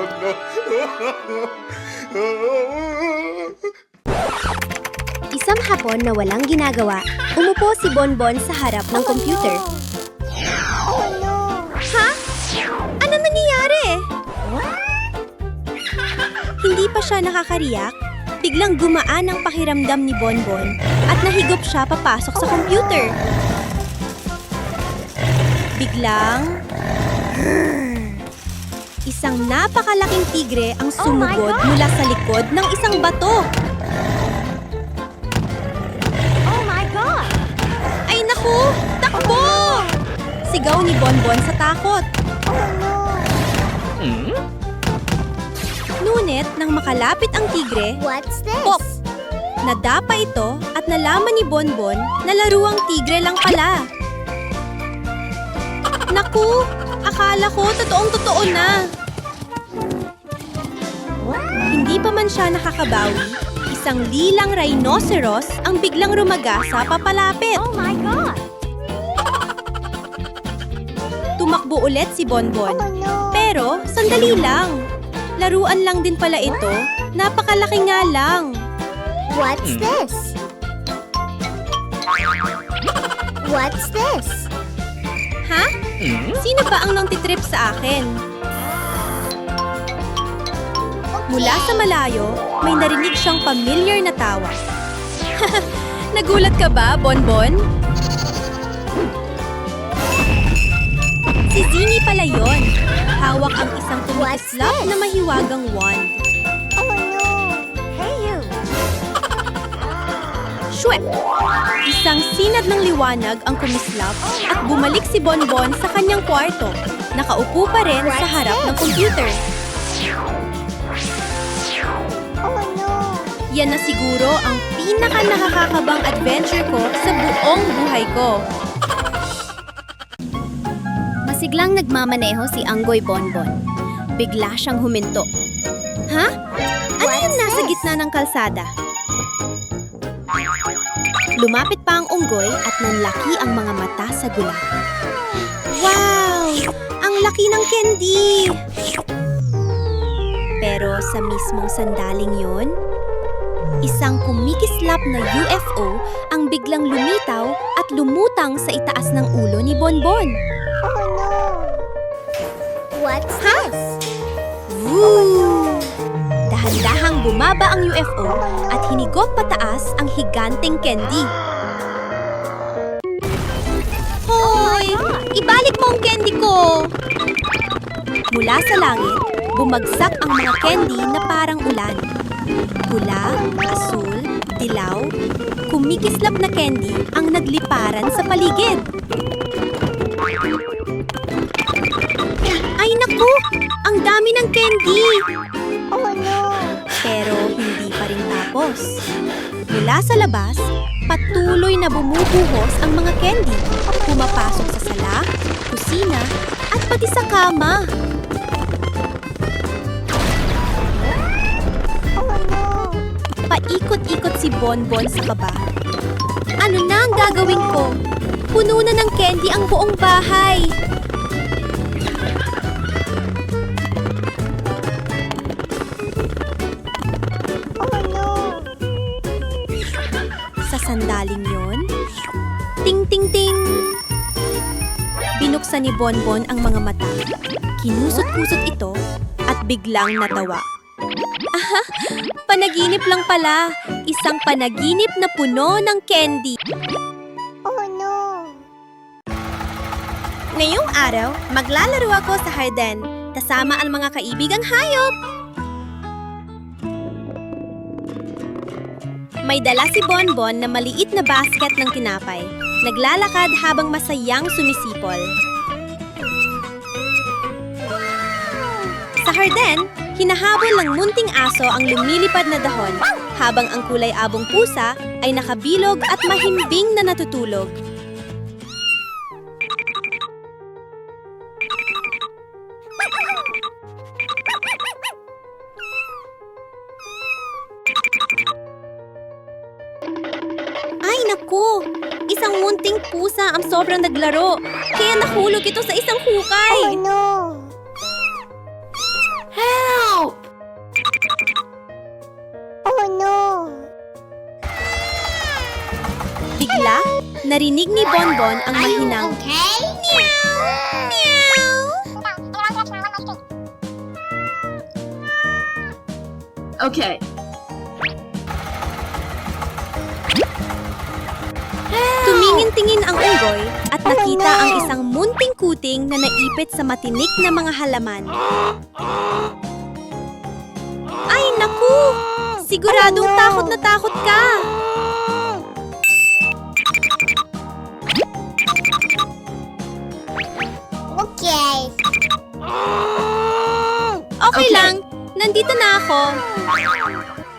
Isang hapon na walang ginagawa, umupo si Bonbon sa harap ng computer. Oh no! Ha? Ano nangyayari? Hindi pa siya nakakariyak, biglang gumaan ang pakiramdam ni Bonbon at nahigop siya papasok sa computer. Biglang... Isang napakalaking tigre ang sumugod mula sa likod ng isang bato. Oh my God! Ay naku! Takbo! Sigaw ni Bonbon sa takot. Oh no! Ngunit nang makalapit ang tigre, What's this? pop! Nadapa ito at nalaman ni Bonbon na laruang tigre lang pala. Naku! Akala ko totoong-totoo na. Hindi pa man siya nakakabawi, isang lilang rhinoceros ang biglang rumagasa papalapit. Oh my God! Tumakbo ulit si Bonbon. Oh no! Pero, sandali lang. Laruan lang din pala ito. Napakalaki nga lang. What's this? What's this? Ha? Sino ba ang nangtitrip sa akin? Mula sa malayo, may narinig siyang familiar na tawa. Nagulat ka ba, Bonbon? Si Zini pala yon. Hawak ang isang tumikislap na mahiwagang wand. Oh no! Hey, you! Shwep! Isang sinad ng liwanag ang kumislap at bumalik si Bonbon sa kanyang kwarto. Nakaupo pa rin sa harap ng computer. Oh no! Yan na siguro ang pinaka-nakakakabang adventure ko sa buong buhay ko. Masiglang nagmamaneho si Anggoy Bonbon. Bigla siyang huminto. Ha? Ano yung nasa gitna ng kalsada? Lumapit pa ang unggoy at nanlaki ang mga mata sa gulat. Wow! Ang laki ng candy! Pero sa mismong sandaling yon, isang kumikislap na UFO ang biglang lumitaw at lumutang sa itaas ng ulo ni Bonbon. Oh no! What's Ha? this? Woo! Dahan-dahang bumaba ang UFO at hinigop pataas ang higanteng candy. Hoy! Ibalik mo ang candy ko! Mula sa langit, bumagsak ang mga candy na parang ulan. Pula, asul, dilaw, kumikislap na candy ang nagliparan sa paligid. Ay naku! Ang dami ng candy! Oh no! Pero hindi pa rin tapos. Mula sa labas, patuloy na bumubuhos ang mga candy. Pumapasok sa sala, kusina, at pati sa kama. Oh no! Paikot-ikot si Bonbon sa kaba. Ano na ang gagawin ko? Puno na ng candy ang buong bahay. Oh no! Sa sandaling yon, ting-ting-ting! Binuksan ni Bonbon ang mga mata. Kinusot-kusot ito at biglang natawa. Aha, panaginip lang pala. Isang panaginip na puno ng candy. Oh no! Ngayong araw, maglalaro ako sa harden kasama ang mga kaibigang hayop. May dala si Bonbon na maliit na basket ng tinapay. Naglalakad habang masayang sumisipol. Sa harden, hinahabol ng munting aso ang lumilipad na dahon habang ang kulay abong pusa ay nakabilog at mahimbing na natutulog. Ay naku! Isang munting pusa ang sobrang naglaro, kaya nahulog ito sa isang Oh hukay. no! Help! Oh no! Bigla, narinig ni Bonbon ang mahinang Okay? Okay. tumingin-tingin ang unggoy at nakita ang isang munting kuting na naipit sa matinik na mga halaman. Ay naku! Siguradong takot na takot ka! Okay. Okay Okay. lang, nandito na ako.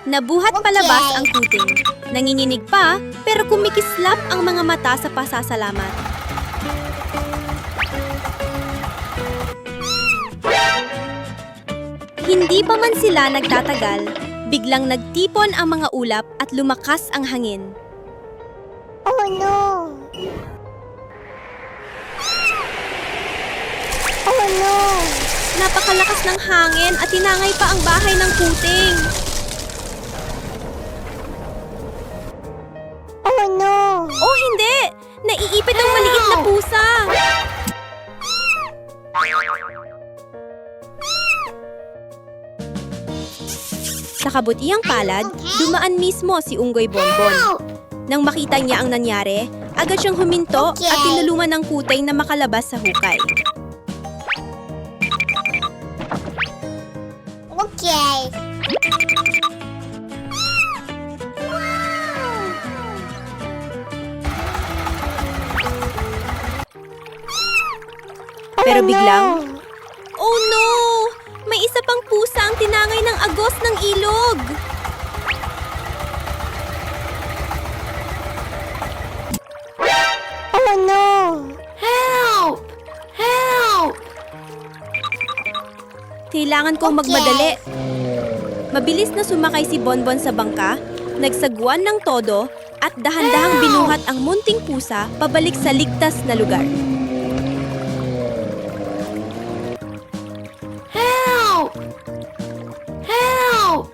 Nabuhat palabas ang kuting. Nanginginig pa, pero kumikislap ang mga mata sa pasasalamat. Hindi pa man sila nagtatagal, biglang nagtipon ang mga ulap at lumakas ang hangin. Oh no! Oh no! Napakalakas ng hangin at tinangay pa ang bahay ng kuting. Oh no! Oh, hindi! Naiipit ang maliit na pusa! Sa kabutiang palad, dumaan mismo si Unggoy Bonbon. Nang makita niya ang nangyari, agad siyang huminto at tinulungan ng kuting na makalabas sa hukay. Okay. Pero Oh, biglang, no. oh no! May isa pang pusa ang tinangay ng agos ng ilog! Oh no! Help! Help! Kailangan kong magmadali. Mabilis na sumakay si Bonbon sa bangka, nagsagwan ng todo, at dahan-dahang binuhat ang munting pusa pabalik sa ligtas na lugar. Help! Help!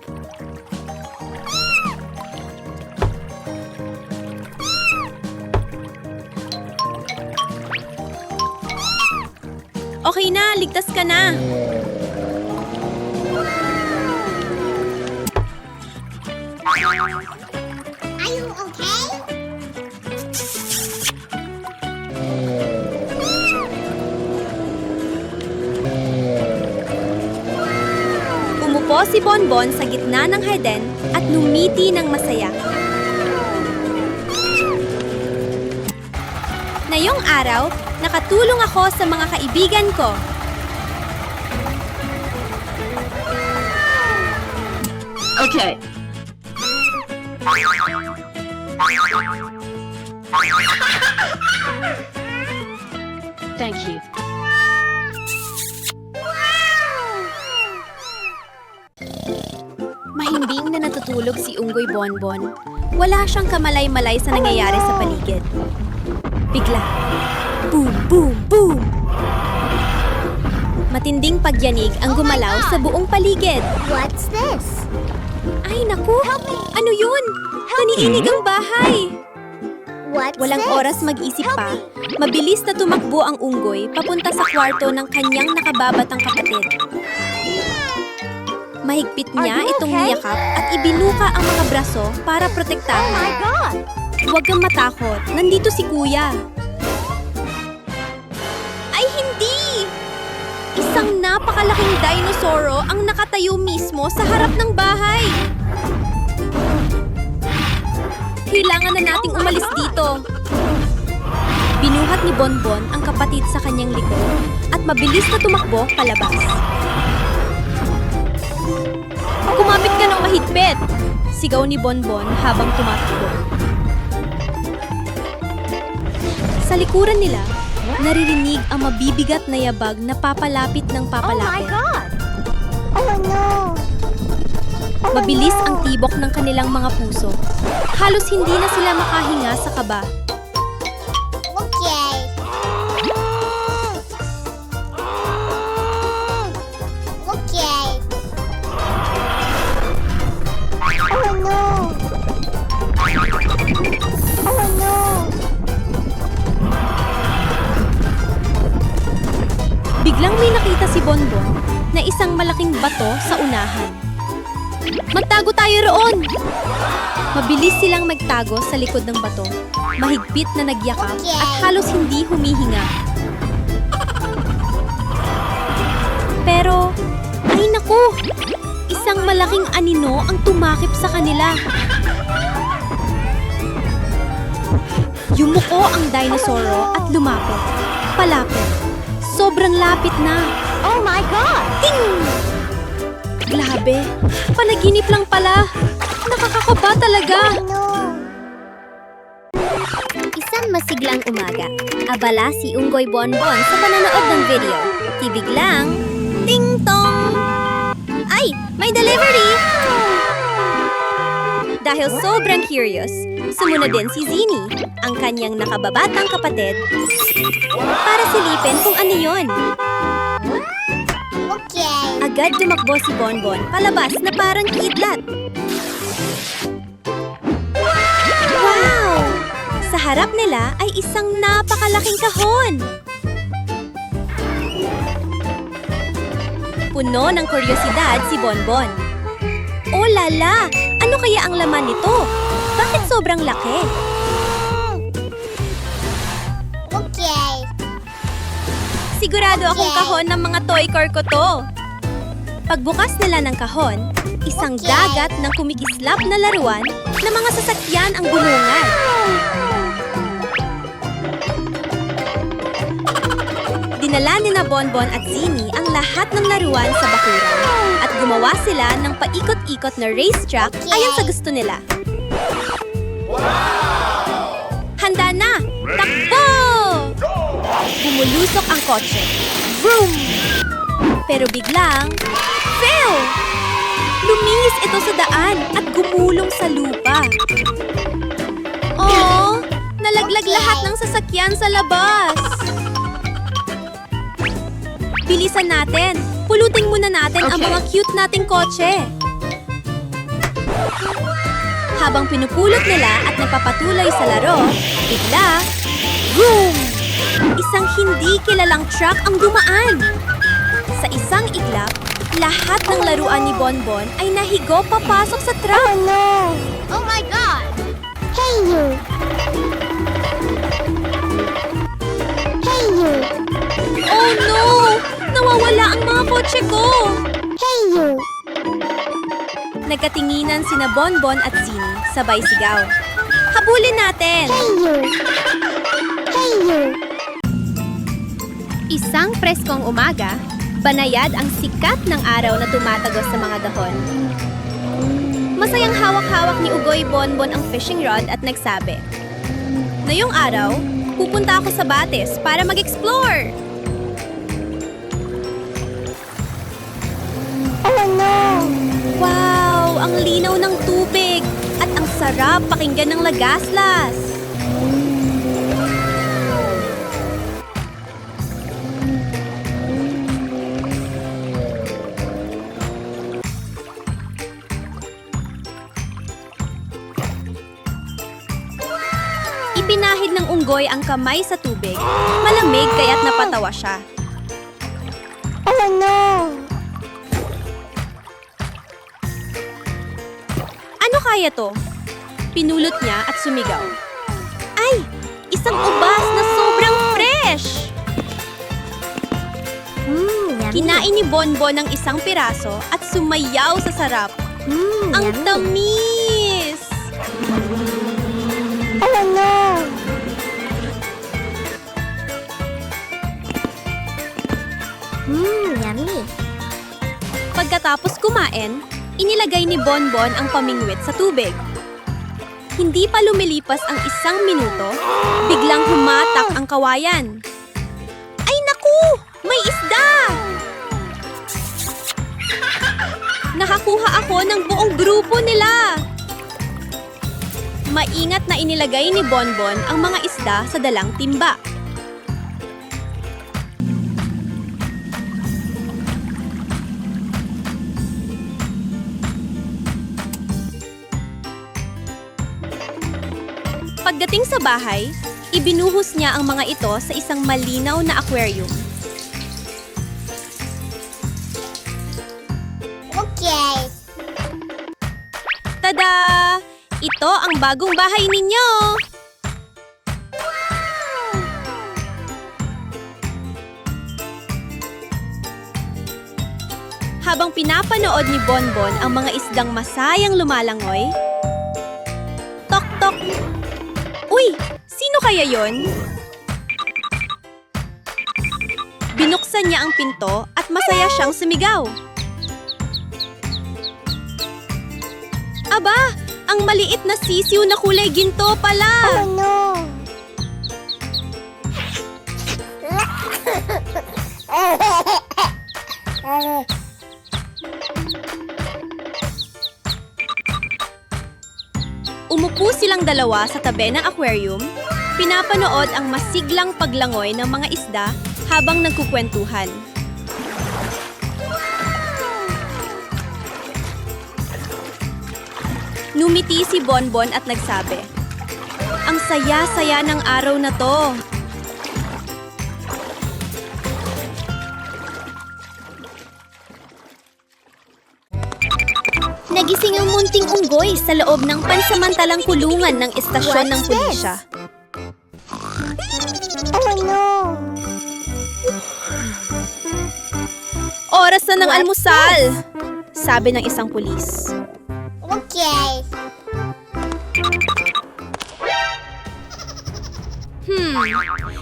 Okay na, ligtas ka na. Are you okay? Umupo si Bonbon sa gitna ng harden at numiti ng masaya. Ngayong araw, nakatulong ako sa mga kaibigan ko. Okay. Thank you. Mahimbing na natutulog si Unggoy Bonbon. Wala siyang kamalay-malay sa nangyayari sa paligid. Bigla, boom, boom, boom! Matinding pagyanig ang gumalaw sa buong paligid. What's this? Ay naku! Ano yun? Naniinig ang bahay! What's Walang this? oras mag-isip pa. Mabilis na tumakbo ang unggoy papunta sa kwarto ng kanyang nakababatang kapatid. Mahigpit niya itong niyakap at ibinuka ang mga braso para protektahan. God! Huwag kang matakot, nandito si Kuya. Ay, hindi! Isang napakalaking dinosauro ang nakatayo mismo sa harap ng bahay. Kailangan na nating umalis dito. Binuhat ni Bonbon ang kapatid sa kanyang likod at mabilis na tumakbo palabas. Kumapit ka ng mahigpit! Sigaw ni Bonbon habang tumatakbo. Sa likuran nila, naririnig ang mabibigat na yabag na papalapit ng papalapit. God! Oh no! Mabilis ang tibok ng kanilang mga puso. Halos hindi na sila makahinga sa kaba. Okay. Okay. Oh no! Oh no! Biglang may nakita si Bonbon na isang malaking bato sa unahan. Magtago tayo roon! Mabilis silang magtago sa likod ng bato. Mahigpit na nagyakap at halos hindi humihinga. Pero, ay naku! Isang malaking anino ang tumakip sa kanila. Yumuko ang dinosauro at lumapit. Palapit. Sobrang lapit na. Oh my God! Ting! Grabe, panaginip lang pala. Nakakakaba talaga. No! Isang masiglang umaga. Abala si Unggoy Bonbon sa panonood ng video. Biglang, Ting tong! Ay, may delivery! Dahil sobrang curious, sumunod din si Zini, ang kanyang nakababatang kapatid, para silipin kung ano yon. okay. Agad tumakbo si Bonbon palabas na parang kidlat. Wow! Sa harap nila ay isang napakalaking kahon. Puno ng kuryosidad si Bonbon. Oh lala! Ano kaya ang laman nito? Bakit sobrang laki? Okay. Sigurado akong kahon ng mga toy car ko to. Pagbukas nila ng kahon, isang dagat ng kumikislap na laruan na mga sasakyan ang bulungan. Dinala ni na Bonbon at Zini ang lahat ng laruan sa bakuran at gumawa sila ng paikot-ikot na racetrack ayon sa gusto nila. Handa na! Takbo! Bumulusok ang kotse. Vroom! Pero biglang, fail! Lumihis ito sa daan at gumulong sa lupa. Oh! Nalaglag lahat ng sasakyan sa labas. Bilisan natin. Pulutin muna natin ang Okay. mga cute nating kotse. Habang pinupulot nila at nagpapatuloy sa laro, bigla, boom! Isang hindi kilalang truck ang dumaan. Sa isang iglap, lahat ng laruan ni Bonbon ay nahigo papasok sa truck. No! Oh my God! Hey you! Hey you! Oh no! Nawawala ang mga kotse ko! Hey you! Nagkatinginan sina Bonbon at Zini, sabay sigaw. Habulin natin! Hey you! Hey you! Isang preskong umaga, banayad ang sikat ng araw na tumatagos sa mga dahon. Masayang hawak-hawak ni Unggoy Bonbon ang fishing rod at nagsabi, "Ngayong araw, pupunta ako sa Bates para mag-explore!" Oh no! Wow! Ang linaw ng tubig at ang sarap pakinggan ng lagaslas! Ipinahid ng unggoy ang kamay sa tubig. Malamig kaya't napatawa siya. Oh no! kaya to? Pinulot niya at sumigaw. Ay! Isang ubas na sobrang fresh! Yummy. Kinain ni Bonbon ang isang piraso at sumayaw sa sarap. Ang Yummy. tamis! Oh no! Yummy. Pagkatapos kumain, inilagay ni Bonbon ang pamingwit sa tubig. Hindi pa lumilipas ang 1 minuto, biglang humatak ang kawayan. Ay naku! May isda! Nakakuha ako ng buong grupo nila! Maingat na inilagay ni Bonbon ang mga isda sa dalang timba. Pagdating sa bahay, ibinuhos niya ang mga ito sa isang malinaw na aquarium. Okay. Tada! Ito ang bagong bahay ninyo! Habang pinapanood ni Bonbon ang mga isdang masayang lumalangoy, tok-tok! Uy! Sino kaya yon? Binuksan niya ang pinto at masaya siyang sumigaw. Aba! Ang maliit na sisiw na kulay ginto pala! no! Umupo silang dalawa sa tabi ng aquarium, pinapanood ang masiglang paglangoy ng mga isda habang nagkukwentuhan. Numiti si Bonbon at nagsabi, "Ang saya-saya ng araw na to." Nagising ang munting unggoy sa loob ng pansamantalang kulungan ng istasyon ng pulisya. Oh no! Oras na ng almusal! Sabi ng isang pulis. Okay.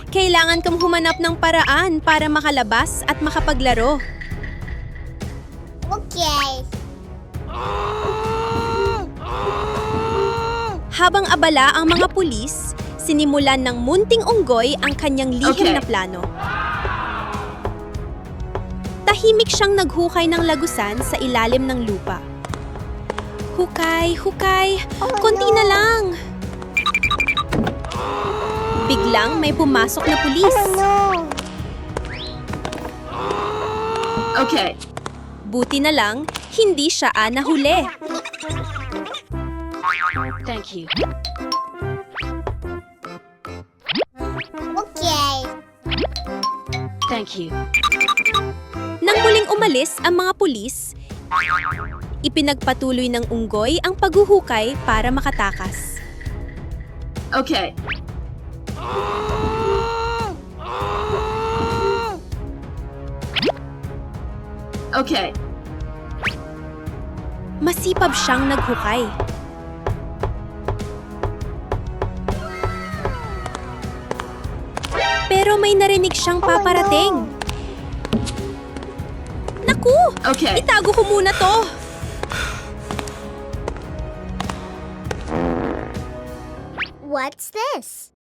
Kailangan kang humanap ng paraan para makalabas at makapaglaro. Okay. Habang abala ang mga pulis, sinimulan ng munting unggoy ang kanyang lihim Okay. na plano. Tahimik siyang naghukay ng lagusan sa ilalim ng lupa. Hukay, hukay, konti na lang. Biglang may pumasok na pulis. No! Okay. Buti na lang, hindi siya nahuli. Thank you. Okay. Thank you. Nang muling umalis ang mga pulis, ipinagpatuloy ng unggoy ang paghuhukay para makatakas. Okay. Okay. Masipag siyang naghukay. Pero may narinig siyang paparating. Naku! Okay. Itago ko muna to! What's this?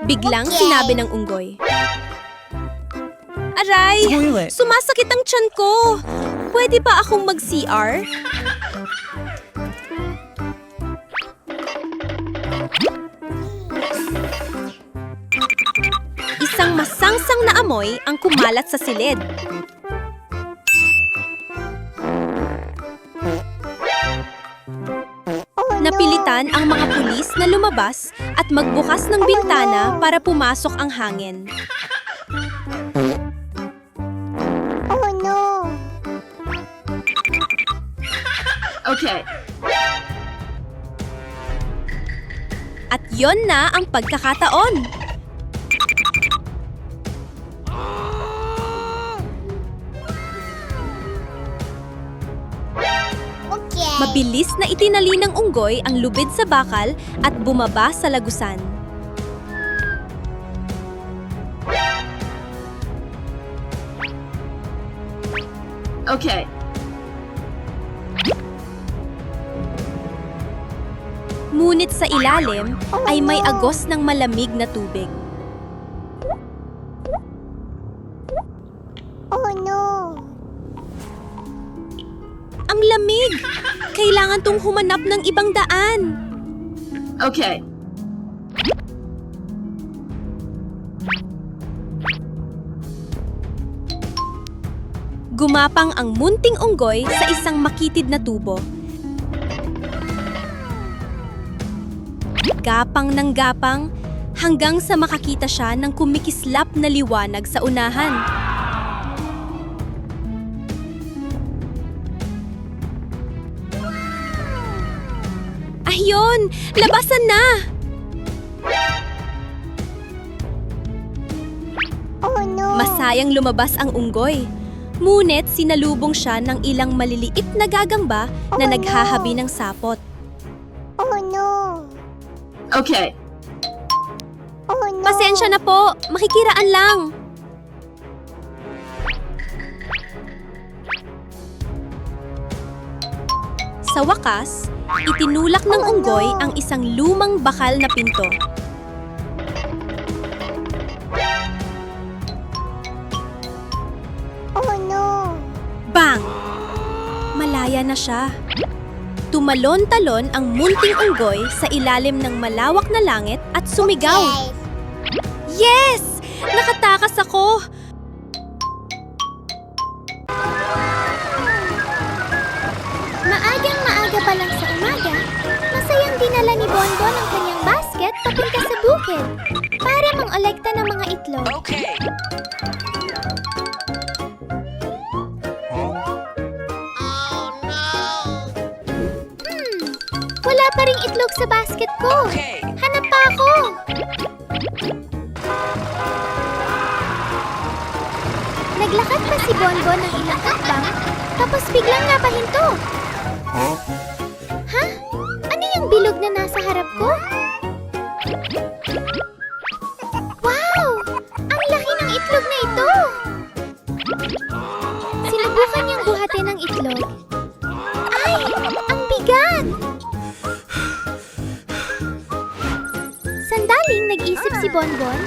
Biglang Okay. sinabi ng unggoy. Aray! Toilet. Sumasakit ang tiyan ko! Pwede ba akong mag-CR? Isang masangsang na amoy ang kumalat sa silid. Napilitan ang mga pulis na lumabas at magbukas ng bintana para pumasok ang hangin. Oh no! Okay. At yon na ang pagkakataon. Mabilis na itinali ng unggoy ang lubid sa bakal at bumaba sa lagusan. Okay. Ngunit sa ilalim ay may agos ng malamig na tubig. Oh no! Ang lamig! Kailangan tong humanap ng ibang daan. Okay. Gumapang ang munting unggoy sa isang makitid na tubo. Gapang ng gapang hanggang sa makakita siya ng kumikislap na liwanag sa unahan. Ayun! Labasan na! Oh no! Masayang lumabas ang unggoy. Ngunit sinalubong siya ng ilang maliliit na gagamba na naghahabi ng sapot. Oh no! Okay. Oh no! Pasensya na po, makikiraan lang. Sa wakas, itinulak ng unggoy ang isang lumang bakal na pinto. Oh no! Bang! Malaya na siya. Tumalon-talon ang munting unggoy sa ilalim ng malawak na langit at sumigaw. Yes! Nakatakas ako! Maagang maaga pa lang sa umaga, masayang dinala ni Bonbon ang kanyang basket papunta sa bukid para mangolekta ng mga itlog. Okay. Wala pa ring itlog sa basket ko. Okay. Hanap pa ako. Naglakad pa si Bonbon ng ilang hakbang, tapos biglang napahinto. Ha? Ano yung bilog na nasa harap ko? Wow! Ang laki ng itlog na ito! Sinubukan niyang buhatin ang itlog. Ay! Ang bigat! Sandaling nag-isip si Bonbon,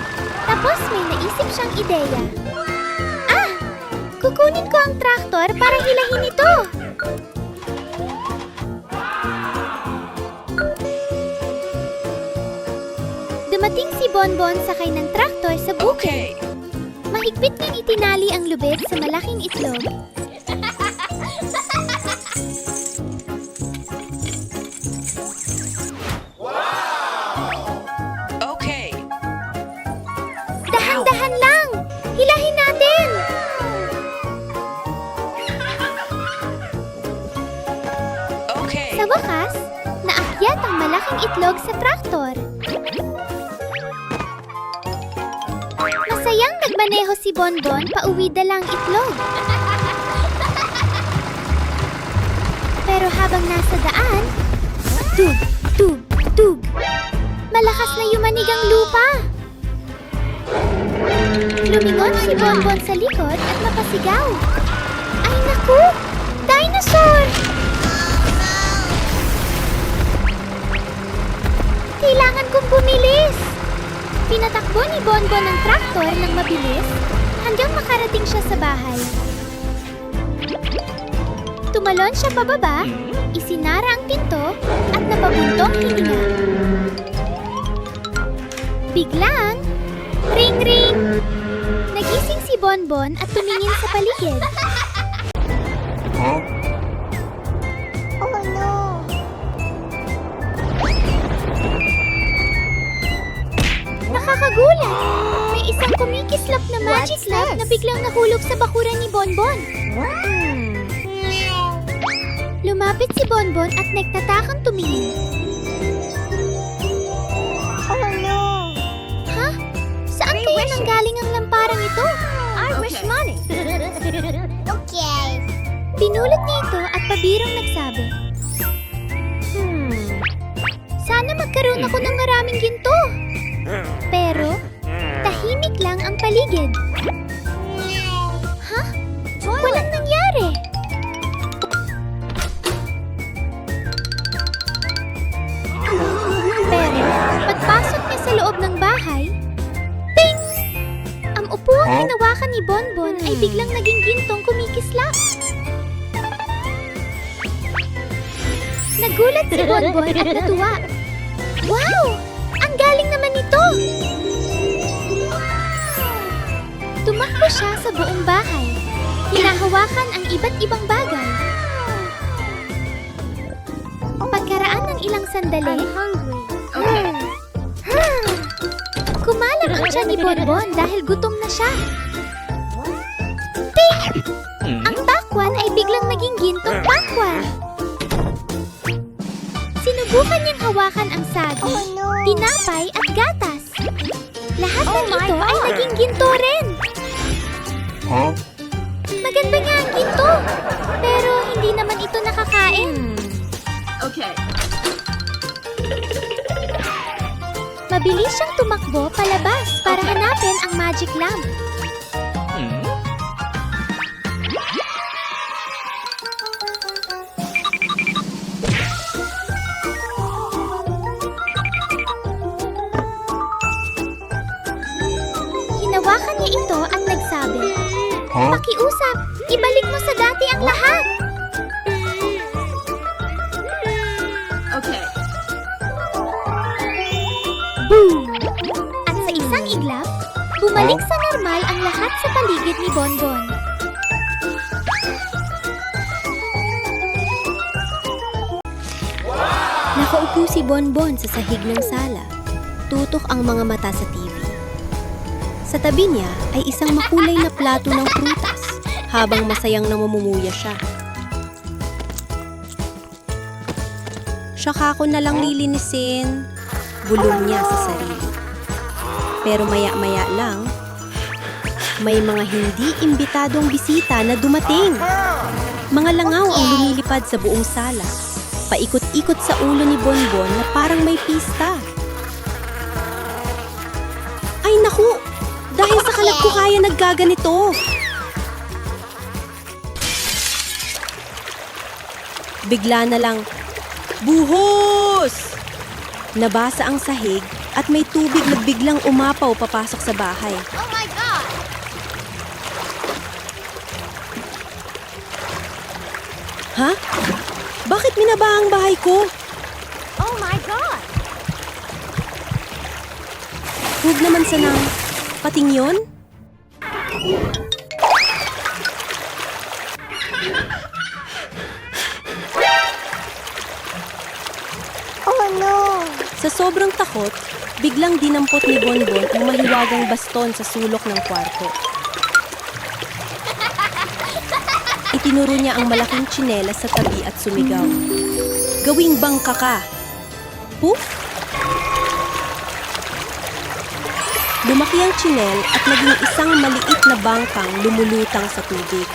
tapos may naisip siyang ideya. Ah! Kukunin ko ang traktor para hilahin ito! Dumating si Bonbon sakay ng traktor sa bukid. Okay. Mahigpit niyang itinali ang lubid sa malaking itlog. Okay. Dahan-dahan lang! Hilahin natin! Okay. Sa wakas, naakyat ang malaking itlog sa traktor. Masayang nagmaneho si Bonbon pauwi dalang itlog. Pero habang nasa daan, tug, tug, tug. Malakas na yumanig ang lupa. Lumingon si Bonbon sa likod at napasigaw. Ay naku! Dinosaur! Kailangan kong bumilis! Pinatakbo ni Bonbon ang traktor ng mabilis hanggang makarating siya sa bahay. Tumalon siya pababa, isinara ang pinto at napabuntong hininga. Biglang, ring-ring! Nagising si Bonbon at tumingin sa paligid. Oh no! Nakakagulat! May isang kumikislap na magic lamp na biglang nahulog sa bakuran ni Bonbon. Lumapit si Bonbon at nagtatakang tumingin. Saan ang galing ang lamparang ito? Okay. Pinulot niya ito at pabirong nagsabi, sana magkaroon ako ng maraming ginto. Pero, tahimik lang ang paligid. Ha? Walang nangyari. Pero, pagpasok niya sa loob ng bahay, ting! Ang upuang hinawakan ni Bonbon ay biglang naging gintong kumikislap. Nagulat si Bonbon at natuwa. Wow! Ang galing naman nito! Tumakbo siya sa buong bahay. Hinahawakan ang iba't ibang bagay. Pagkaraan ng ilang sandali, Okay. kumalam ang tiyan ni Bonbon dahil gutom na siya. Ting! Ang pakwan ay biglang naging gintong pakwan. Sinubukan niyang hawakan ang saging, tinapay at gatas. Lahat ng ito ay naging ginto rin. Maganda nga ang ginto, pero hindi naman ito nakakain. Okay. Mabilis siyang tumakbo palabas para hanapin ang magic lamp. Hinawakan niya ito at nagsabi, "Pakiusap, ibalik mo sa dati ang lahat." Okay. At sa isang iglap, bumalik sa normal ang lahat sa paligid ni Bonbon. Nakaupo si Bonbon sa sahig ng sala. Tutok ang mga mata sa TV. Sa tabi niya ay isang makulay na plato ng prutas habang masayang namumumuya siya. Saka ko na lang lilinisin, bulong niya sa sarili. Pero maya-maya lang, may mga hindi imbitadong bisita na dumating. Mga langaw ang lumilipad sa buong sala. Paikot-ikot sa ulo ni Bonbon na parang may pista. Ay naku! Dahil sa kalat ko kaya naggaganito. Bigla na lang, buhos! Nabasa ang sahig at may tubig na biglang umapaw papasok sa bahay. Oh my God! Ha? Bakit minaba ang bahay ko? Oh my God! Huwag naman sanang pating yun? Oh no! Sa sobrang takot, biglang dinampot ni Bonbon ang mahiwagang baston sa sulok ng kwarto. Itinuro niya ang malaking tsinelas sa tabi at sumigaw. Gawing bangka ka! Poof! Lumaki ang tsinel at naging isang maliit na bangkang lumulutang sa tubig.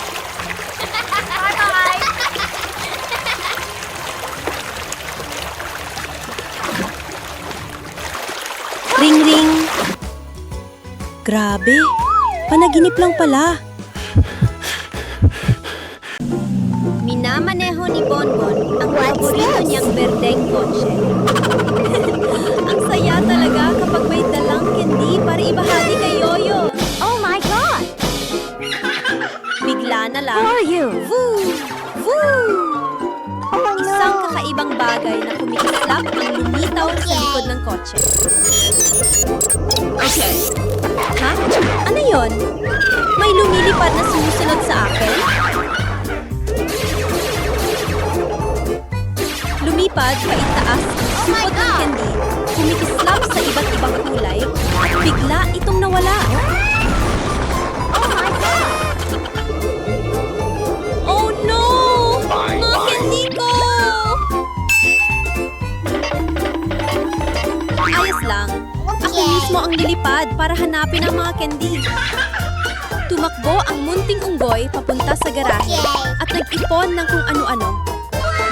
Ring ring! Grabe! Panaginip lang pala! Minamaneho ni Bonbon ang paborito niyang berdeng kotse. Ang saya talaga kapag may dalang candy para ibahagi kay Yoyo. Oh my God! Bigla na lang, Who are you? Woo! Woo! Isang kakaibang bagay na kumikislap ang lumitaw sa likod ng kotse. Okay. Ha? Ano yon? May lumilipad na sumusunod sa akin? Lumipad paitaas, supot ng candy, kumikislap sa iba't ibang kulay, at bigla itong nawala. Oh my God! Oh no! Mga candy ko! Ayos lang. Ako mismo ang siyang lilipad para hanapin ang mga candy. Tumakbo ang munting unggoy papunta sa garahe at nag-ipon ng kung ano-ano.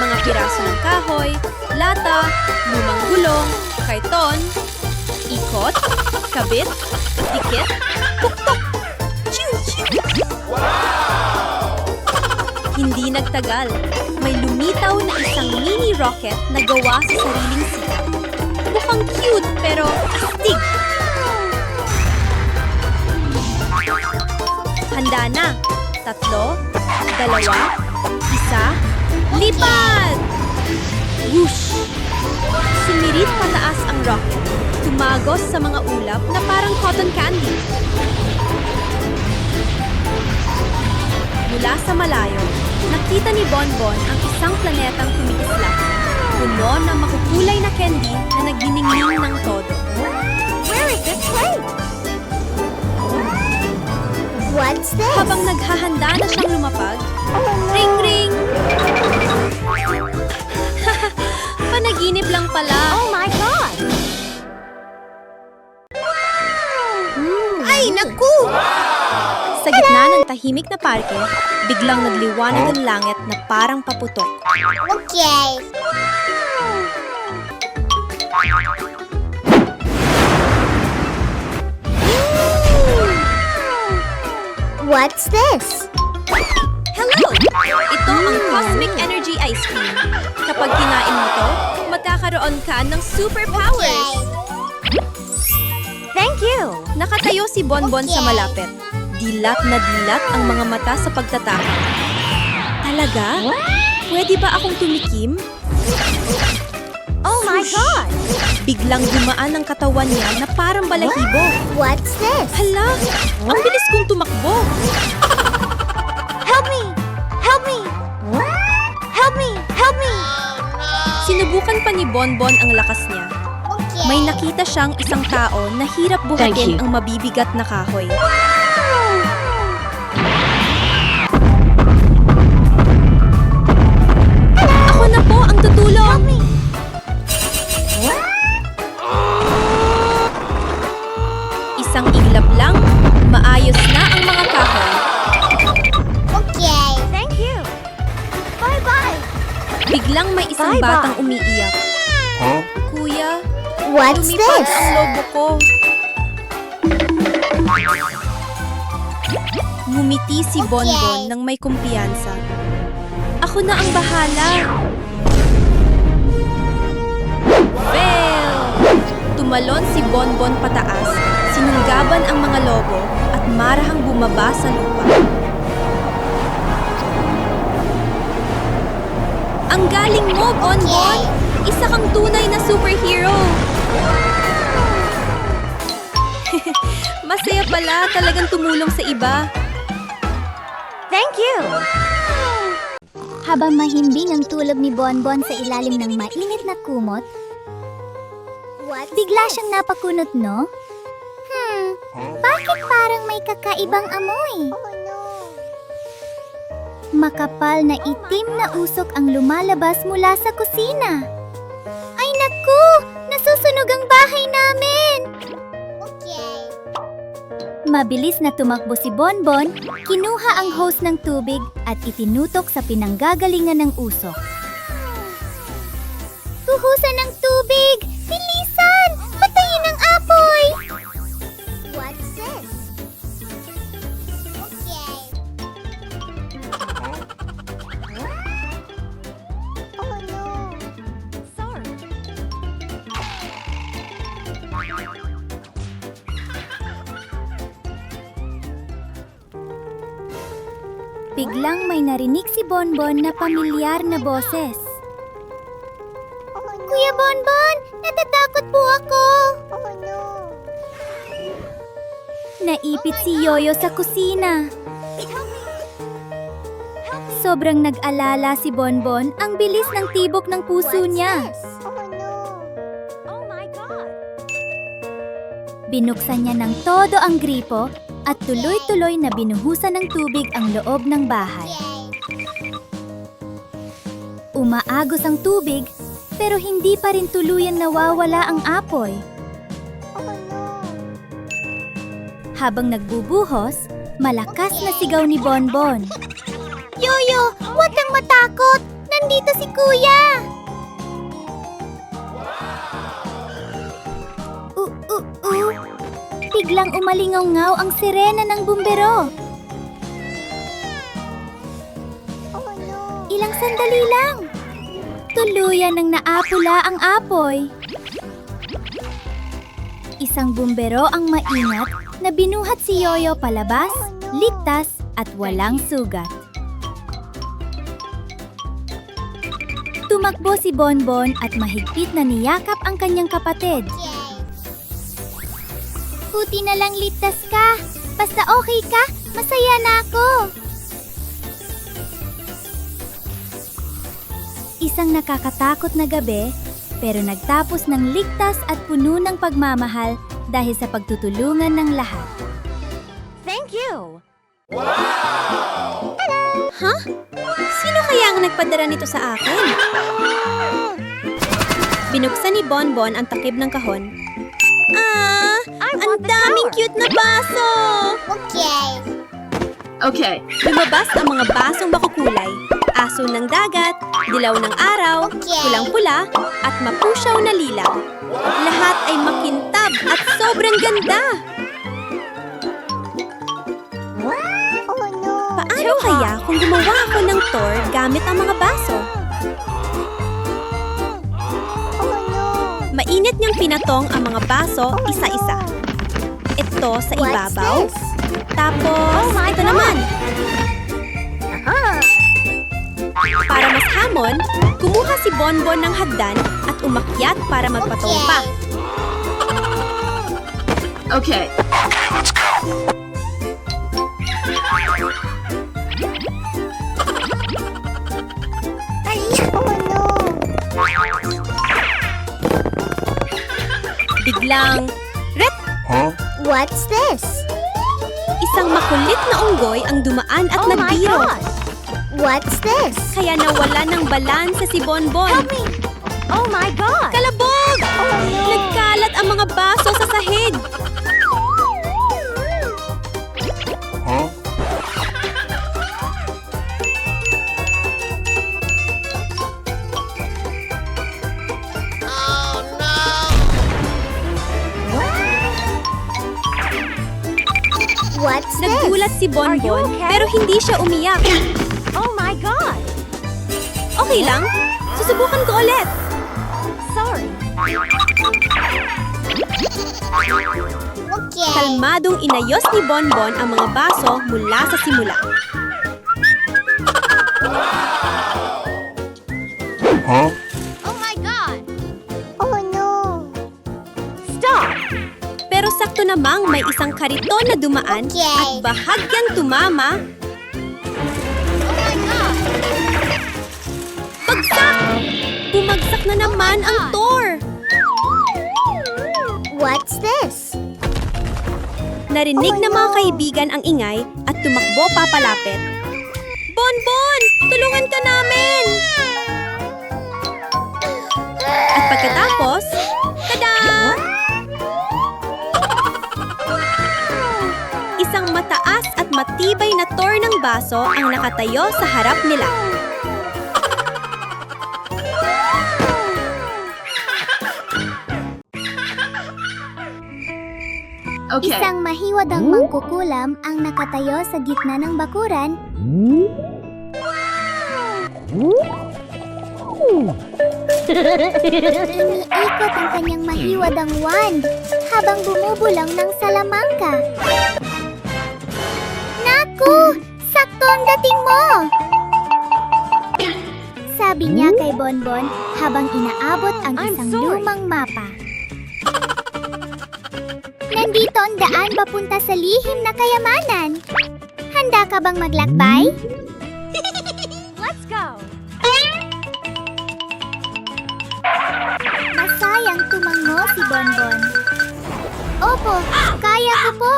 Mga piraso ng kahoy, lata, lumang gulong, karton, ikot, kabit, dikit, pukpok, chiu-chiu. Hindi nagtagal, may lumitaw na isang mini rocket na gawa sa sariling sikap. Mukhang cute pero astig. Handa na. 3, 2, 1, lipad! Whoosh! Sumirit pataas ang rocket. Tumagos sa mga ulap na parang cotton candy. Mula sa malayo, nakita ni Bonbon ang isang planetang kumikislap. Puno ng makukulay na candy na nagdiningning ng todo. Where is this place? What's this? Habang naghahanda na siyang lumapag, ring ring! Panaginip lang pala. Oh my God! Ay, naku! Sa gitna ng tahimik na parke, biglang nagliwanag ang langit na parang paputok. Okay. What's this? Hello! Ito ang Cosmic Energy Ice Cream. Kapag kinain mo to, magkakaroon ka ng superpowers. Thank you. Nakatayo si Bonbon sa malapit. Dilat na dilat ang mga mata sa pagtataka. Talaga? Pwede ba akong tumikim? Oh my God! Biglang dumaan ang katawan niya na parang balahibo. What's this? Hala! Ang bilis kong tumakbo! Help me! Help me! Help me! Help me! Sinubukan pa ni Bonbon ang lakas niya. May nakita siyang isang tao na hirap buhatin ang mabibigat na kahoy. Ako na po ang tutulong! Isang iglap lang, maayos na ang mga kahoy. Okay. Thank you. Bye-bye. Biglang may isang Bye-bye. batang umiiyak. Kuya, What's lumipad this? ang lobo ko. Ngumiti si Bonbon nang may kumpiyansa. Ako na ang bahala. Fail! Tumalon si Bonbon pataas, sinunggaban ang mga lobo at marahang bumaba sa lupa. Ang galing mo, Bonbon! Isa kang tunay na superhero! Masaya pala talagang tumulong sa iba. Thank you. Habang mahimbing ang tulog ni Bonbon sa ilalim ng mainit na kumot, bigla siyang napakunot, no? Bakit parang may kakaibang amoy? Makapal na itim na usok ang lumalabas mula sa kusina. Ay naku! Nasusunog ang bahay namin! Mabilis na tumakbo si Bonbon, kinuha ang hose ng tubig at itinutok sa pinanggagalingan ng usok. Buhusan ng tubig! Bilisan! Patayin ang apoy! What's this? Okay. Oh no! Sorry. Biglang may narinig si Bonbon na pamilyar na boses. Kuya Bonbon, natatakot po ako. Naipit si Yoyo sa kusina. Sobrang nag-alala si Bonbon, ang bilis ng tibok ng puso niya. Binuksan niya ng todo ang gripo at tuloy-tuloy na binuhusan ng tubig ang loob ng bahay. Umaagos ang tubig, pero hindi pa rin tuluyang nawawala ang apoy. Habang nagbubuhos, malakas na sigaw ni Bonbon. Yoyo, huwag kang matakot! Nandito si Kuya! Biglang umalingaw-ngaw ang sirena ng bumbero. Ilang sandali lang. Tuluyan ng naapula ang apoy. Isang bumbero ang maingat na binuhat si Yoyo palabas, ligtas at walang sugat. Tumakbo si Bonbon at mahigpit na niyakap ang kanyang kapatid. Buti na lang ligtas ka. Basta okay ka, masaya na ako. Isang nakakatakot na gabi, pero nagtapos ng ligtas at puno ng pagmamahal dahil sa pagtutulungan ng lahat. Thank you. Ha? Sino kaya ang nagpadala nito sa akin? Binuksan ni Bonbon ang takip ng kahon. Ang daming cute na baso! Okay. Lumabas ang mga basong makukulay. Aso ng dagat, dilaw ng araw, pulang-pula, at mapusyaw na lilaw. Lahat ay makintab at sobrang ganda! Paano kaya kung gumawa ako ng tour gamit ang mga baso? Mainit niyang pinatong ang mga baso isa-isa. Ito sa ibabaw. Tapos, ito naman. Para mas hamon, kumuha si Bonbon ng hagdan at umakyat para magpatong pa. Okay. Biglang, ret! What's this? Isang makulit na unggoy ang dumaan at nagbiro. What's this? Kaya nawala ng balansa si Bonbon. Oh my God! Kalabog! Nagkalat ang mga baso sa sahig. What's Nagulat si Bonbon pero hindi siya umiyak. Oh my God! Okay lang, susubukan ko ulit. Sorry. Kalmadong inayos ni Bonbon ang mga baso mula sa simula. Oh my God! Oh no! Stop! Pero sakto namang may isang kariton na dumaan at bahagyang tumama. Oh my God! Bagsak! Bumagsak na naman ang tour. What's this? Narinig ng mga kaibigan ang ingay at tumakbo papalapit. Bonbon! Tulungan ka namin! At pagkatapos, tada! Isang mataas at matibay na tour ng baso ang nakatayo sa harap nila. Okay. Isang mahiwadang mangkukulam ang nakatayo sa gitna ng bakuran. Iniikot ang kanyang mahiwadang wand habang bumubulang ng salamangka. Naku! Sakto ang dating mo! Sabi niya kay Bonbon habang inaabot ang isang lumang mapa. Nandito ang daan papunta sa lihim na kayamanan. Handa ka bang maglakbay? Let's go! Masayang tumango si Bonbon. Opo, kaya ko po.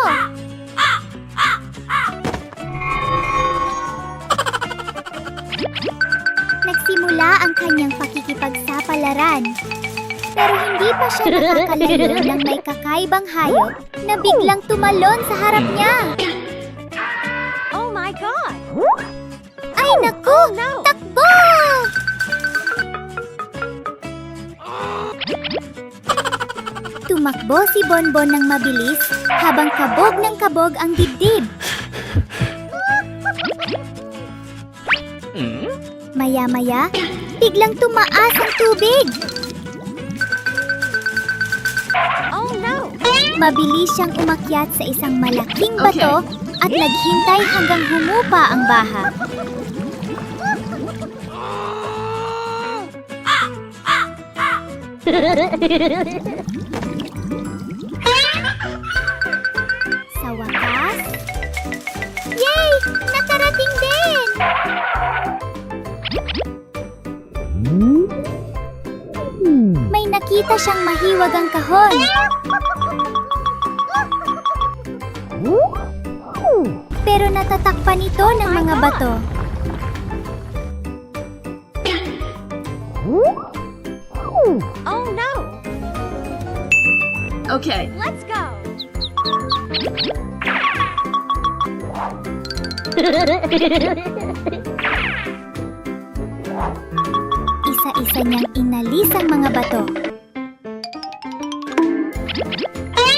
Nagsimula ang kanyang pakikipagsapalaran. Pero hindi pa siya nakakalayo ng may kakaibang hayop na biglang tumalon sa harap niya. Oh my God! Ay naku! No! Takbo! Tumakbo si Bonbon ng mabilis habang kabog ng kabog ang dibdib. Maya-maya, biglang tumaas ang tubig. Oh no! Mabilis siyang umakyat sa isang malaking bato at naghintay hanggang humupa ang baha. Sa wakas, yay! Nakarating din! May nakita siyang mahiwagang kahon. Pero natatakpan ito ng mga bato. Oh no! Okay. Let's go! Isa-isa niyang inalis ang mga bato.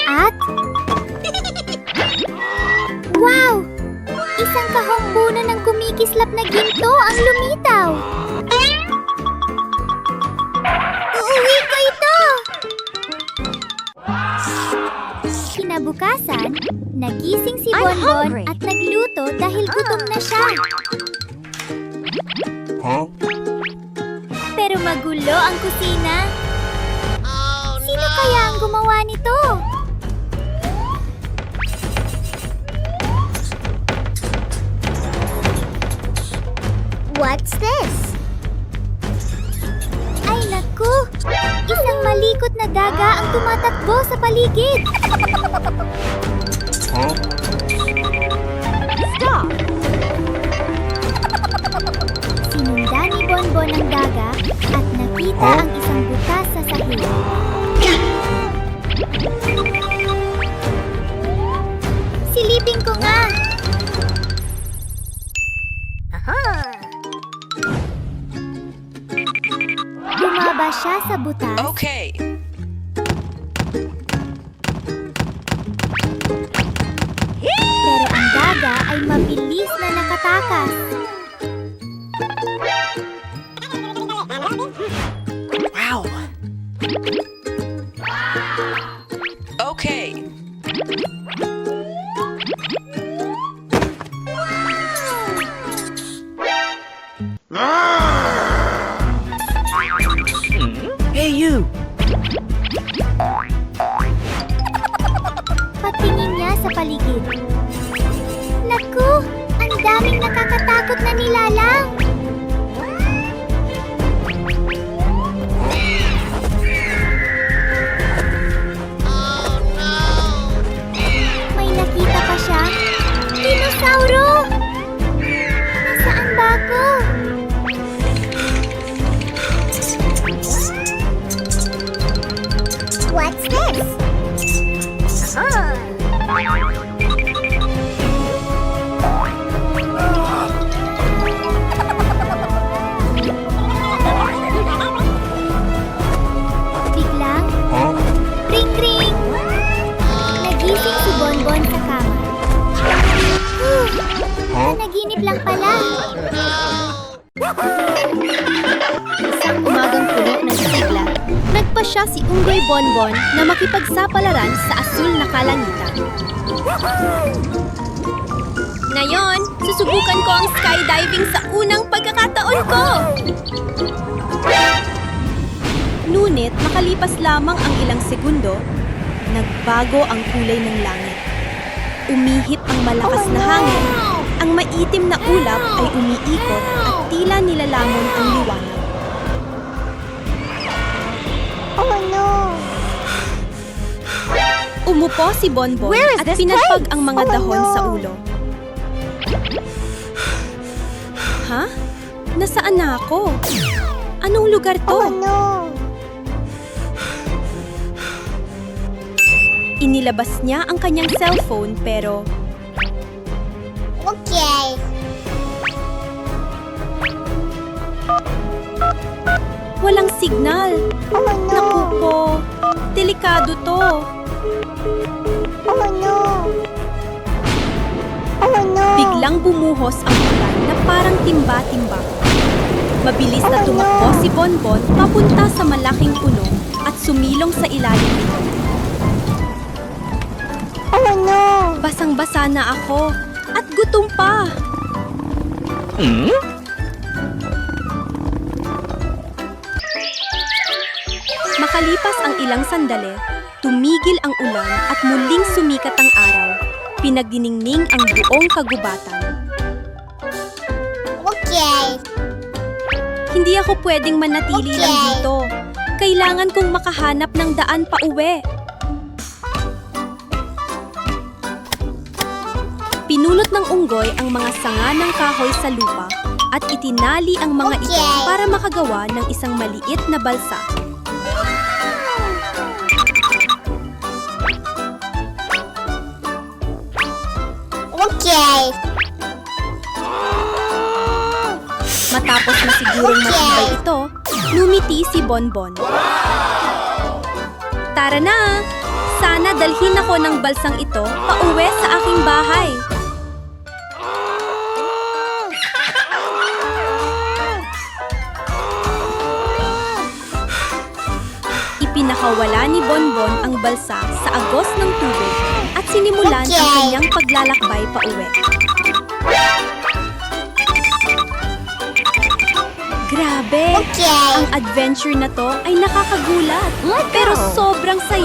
At... Wow! Isang kahong puno ng kumikislap na ginto ang lumitaw. Uuwi ko ito! Kinabukasan, nagising si I'm Bonbon hungry. at nagluto dahil gutom na siya. Pero magulo ang kusina. Sino kaya ang gumawa nito? What's this? Ay naku! Isang malikot na daga ang tumatakbo sa paligid. Stop! Sinundan ni Bonbon ang daga at nakita ang isang butas sa sahig. Silipin ko nga! Bumaba siya sa butas Okay. pero ang daga ay mabilis na nakatakas. Wow. Okay. Hey you. Patingin niya sa paligid. Naku! Ang daming nakakatakot na nilalang! May nakita pa siya. Dinosauro! Nasaan ba ako? What's this? Biglang, ring ring! Nagising si Bonbon sa kama. Nanaginip lang pala. Isang umagang puno ng sigla, nagpa siya si Unggoy Bonbon na makipagsapalaran sa asul na kalangitan. Ngayon, susubukan ko ang skydiving sa unang pagkakataon ko! Ngunit makalipas lamang ang ilang segundo, nagbago ang kulay ng langit. Umihip ang malakas na hangin, ang maitim na ulap ay umiikot at tila nilalamon ang liwanag. Oh no! Umupo si Bonbon Where is at this pinagpag place? ang mga Oh, dahon no. sa ulo. Ha? Nasaan na ako? Anong lugar to? Oh no! Inilabas niya ang kanyang cellphone pero Okay. walang signal. Oh Naku po, delikado to. Oh no! Oh no! Biglang bumuhos ang ulan na parang timba-timba. Mabilis na tumakbo si Bonbon papunta sa malaking puno at sumilong sa ilalim nito. Oh no! Basang-basa na ako at gutom pa. Makalipas ang ilang sandali, tumigil ang ulan at muling sumikat ang araw. Pinagdiningning ang buong kagubatan. Okay. Hindi ako pwedeng manatili lang dito. Kailangan kong makahanap ng daan pa uwi. Pinulot ng unggoy ang mga sanga ng kahoy sa lupa at itinali ang mga ito para makagawa ng isang maliit na balsa. Okay. Matapos na sigurong matibay ito, lumiti si Bonbon. Tara na! Sana dalhin ako ng balsang ito pauwi sa aking bahay. Ipinakawala ni Bonbon ang balsa sa agos ng tubig at sinimulan ang kanyang paglalakbay pauwi. Grabe! Okay. Ang adventure na to ay nakakagulat, pero sobrang saya.